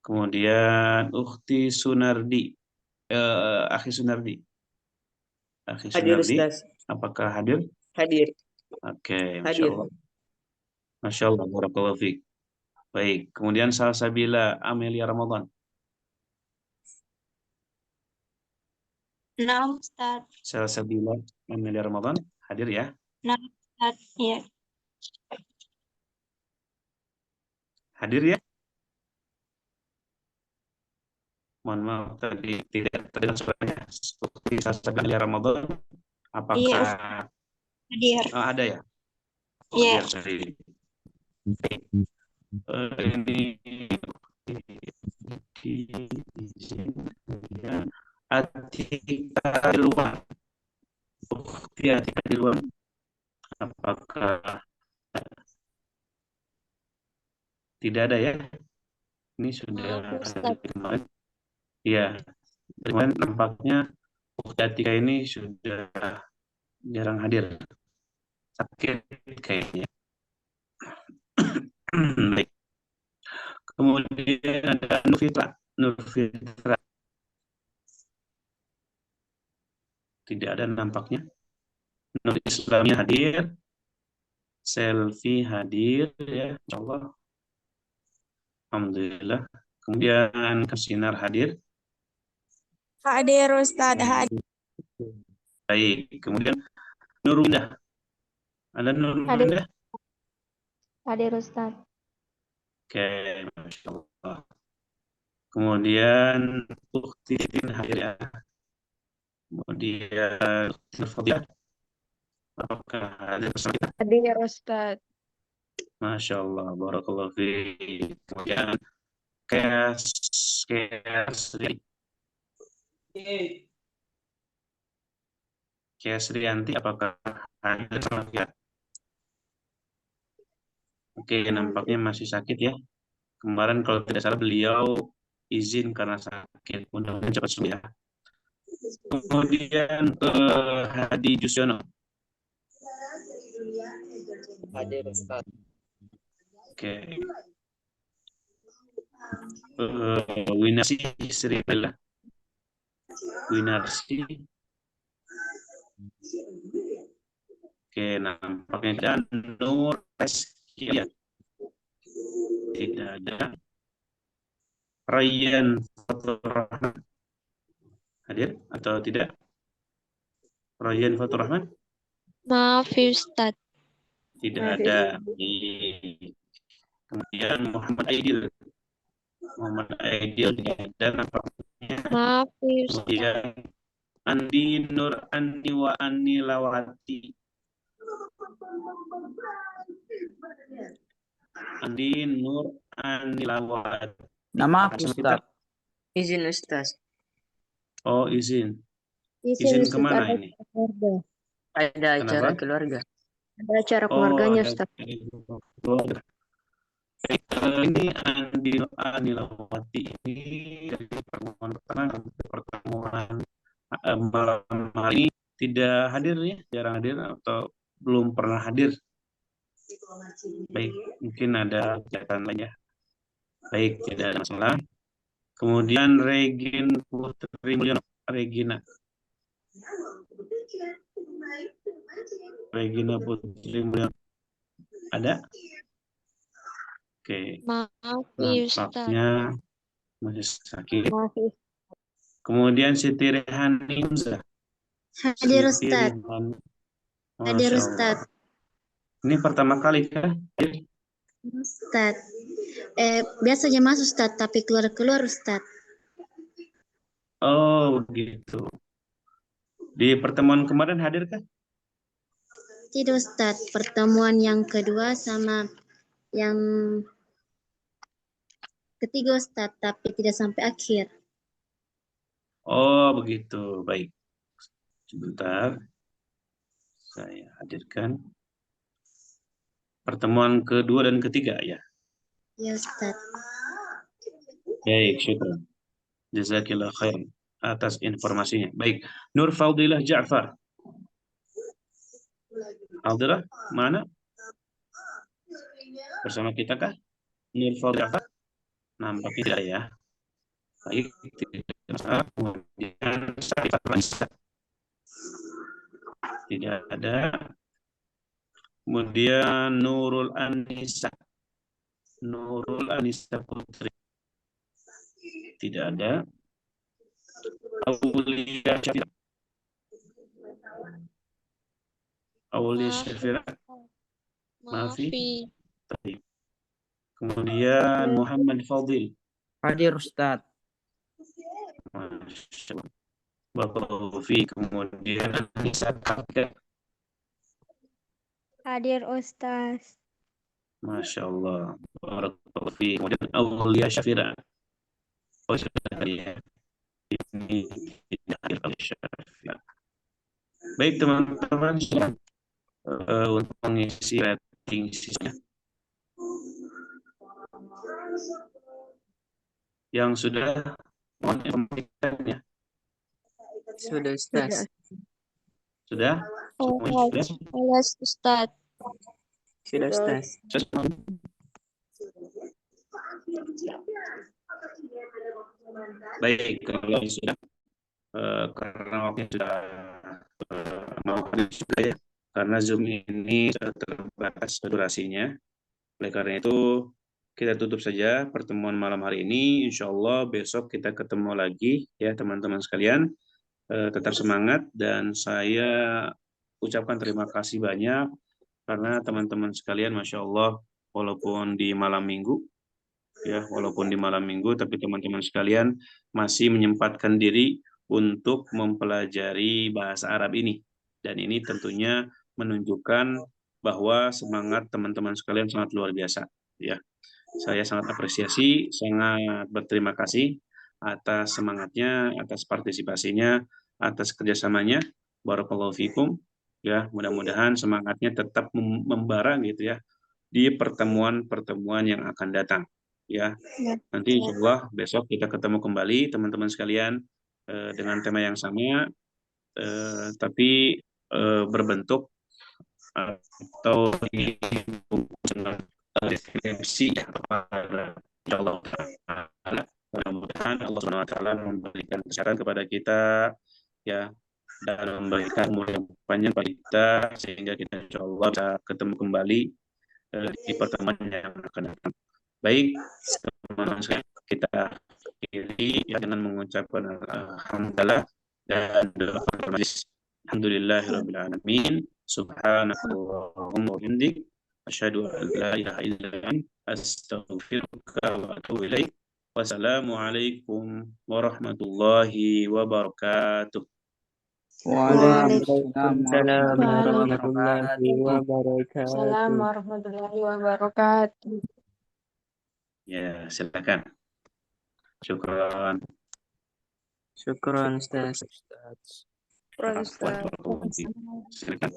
Kemudian Ukti Sunardi. Akhi Sunardi. Akhi Hadir Sunardi. Ustaz. Apakah hadir? Hadir. Oke, Masya Hadir. Allah. Masya Allah, barakallahu fiik. Baik, kemudian Salsabila Amelia Ramadan. Nah, Ustaz. Salsabila Amelia Ramadan, hadir ya? Nah, Ustaz. Ya. Hadir ya? Mohon maaf tadi tidak terdengar suaranya. Seperti Salsabila Ramadan. Apakah Iya, hadir. ada ya? Iya. Hadir. Ini Atika di luar. Bukti Atika di luar. Apakah tidak ada ya? Ini sudah kemarin. Iya, kemarin nampaknya Bukti Atika ini sudah jarang hadir. Sakit kayaknya. Baik. Kemudian ada Nurfitra. Tidak ada nampaknya. Nur Islamnya hadir. Selfie hadir ya, insyaallah. Alhamdulillah. Kemudian Kasinar hadir. Hadir Ustaz. Hadir. Baik. Kemudian Nurunda. Ada Nurunda? Hadir Ustaz. Oke, Masya Allah. Kemudian Ukti hadir ya. Kemudian Fadilah. Apakah hadir bersama kita? Hadir Ustaz. Masya Allah, barakallahu fiik. Kemudian Kesrianti, apakah hadir bersama kita? Oke, nampaknya masih sakit ya. Kemarin kalau tidak salah beliau izin karena sakit. Mudah-mudahan cepat sembuh ya. Kemudian Hadi Jusyono. Hadir Ustaz. Oke. Winarsi Sri Bella. Winarsi. Oke, nampaknya ada Nur Reskia. Tidak ada. Rayyan Fatur Rahman. Hadir atau tidak? Rayyan Fatur Rahman? Maaf Ustaz. Tidak ada. Kemudian Muhammad Aidil. Tidak ada nampaknya. Maaf Ustaz. Kemudian Andi Nur Andi wa Ani Lawati. Andi Nur Ani Lawati. Nama aku Ustaz. Izin Ustaz. Oh, izin. Izin kemana ini? Ada acara Kenapa? keluarga. Ada acara keluarganya ada Ustaz. keluarga. Ini Andi Nur Ani Lawati ini dari pertemuan pertama sampai pertemuan malam hari ini tidak hadir ya, jarang hadir atau belum pernah hadir. Baik, mungkin ada kegiatan lainnya. Baik, tidak ada masalah. Kemudian Regina Putri Mulyono. Regina Putri Mulyono. Ada? Oke. Maaf Ustaz. Nampaknya masih sakit. Maaf, Ustaz. Kemudian Siti Rehani Hamzah. Hadir Siti Ustaz. Rehani. Hadir Masya Ustaz. Allah. Ini pertama kali kah? Ustaz. Biasanya masuk Ustaz, tapi keluar Ustaz. Oh, begitu. Di pertemuan kemarin hadir kah? Tidak Ustaz. Pertemuan yang kedua sama yang ketiga Ustadz, tapi tidak sampai akhir. Oh, begitu. Baik. Sebentar. Saya hadirkan. Pertemuan kedua dan ketiga, ya? Ya Ustadz. Baik, syukur. Jazakillah khair atas informasinya. Baik. Nur Faudilah Ja'far. Faudilah, mana? Bersama kita kah? Nur Faudilah Ja'far? Nampaknya tidak ya. Baik. Kemudian Syarifat Raisa. Tidak ada. Kemudian Nurul Anisa. Nurul Anisa Putri. Tidak ada. Aulia Syafira. Aulia Syafira. Maafi. Kemudian Muhammad Fadil. Hadir Ustadz. Barakallahu fiik. Kemudian Anissa Kakek. Hadir Ustaz. Masya Allah. Barakallahu fiik. Kemudian Aulia Syafira. Oh, sudah ya. Ini tidak hadir Aulia Syafira. Baik teman-teman, untuk mengisi rating sisanya. Yang sudah mohon informasikannya. Sudah Ustaz. Sudah? Sudah Ustaz. Sudah Ustaz. Baik, kalau sudah karena waktunya sudah mau juga ya, karena Zoom ini terbatas durasinya. Oleh karena itu kita tutup saja pertemuan malam hari ini. Insya Allah besok kita ketemu lagi ya teman-teman sekalian. Tetap semangat dan saya ucapkan terima kasih banyak karena teman-teman sekalian, Masya Allah, walaupun di malam minggu ya, walaupun di malam minggu, tapi teman-teman sekalian masih menyempatkan diri untuk mempelajari bahasa Arab ini. Dan ini tentunya menunjukkan bahwa semangat teman-teman sekalian sangat luar biasa. Ya, saya sangat apresiasi, sangat berterima kasih atas semangatnya, atas partisipasinya, atas kerjasamanya. Barakallahu fikum. Ya, mudah-mudahan semangatnya tetap membara gitu ya di pertemuan-pertemuan yang akan datang. Ya, nanti insya Allah besok kita ketemu kembali teman-teman sekalian dengan tema yang sama, tapi berbentuk atau deskripsi ya kepada Allah Taala. Mudah-mudahan Allah Subhanahu Wa Taala memberikan kesehatan kepada kita ya dan memberikan umur yang panjang kepada kita sehingga kita insya Allah bisa ketemu kembali di pertemuan yang akan datang. Baik, teman-teman sekalian, kita akhiri ya dengan mengucapkan alhamdulillah dan doa majlis. Alhamdulillahirabbil alamin. Subhanakallahumma wa bihamdik asyhadu an la ilaha illa anta astaghfiruka wa atubu ilaik. Wassalamualaikum warahmatullahi wabarakatuh. Waalaikumsalam warahmatullahi wabarakatuh. Assalamualaikum warahmatullahi wabarakatuh. Ya, silakan. Syukran. Syukran Ustaz. Silakan.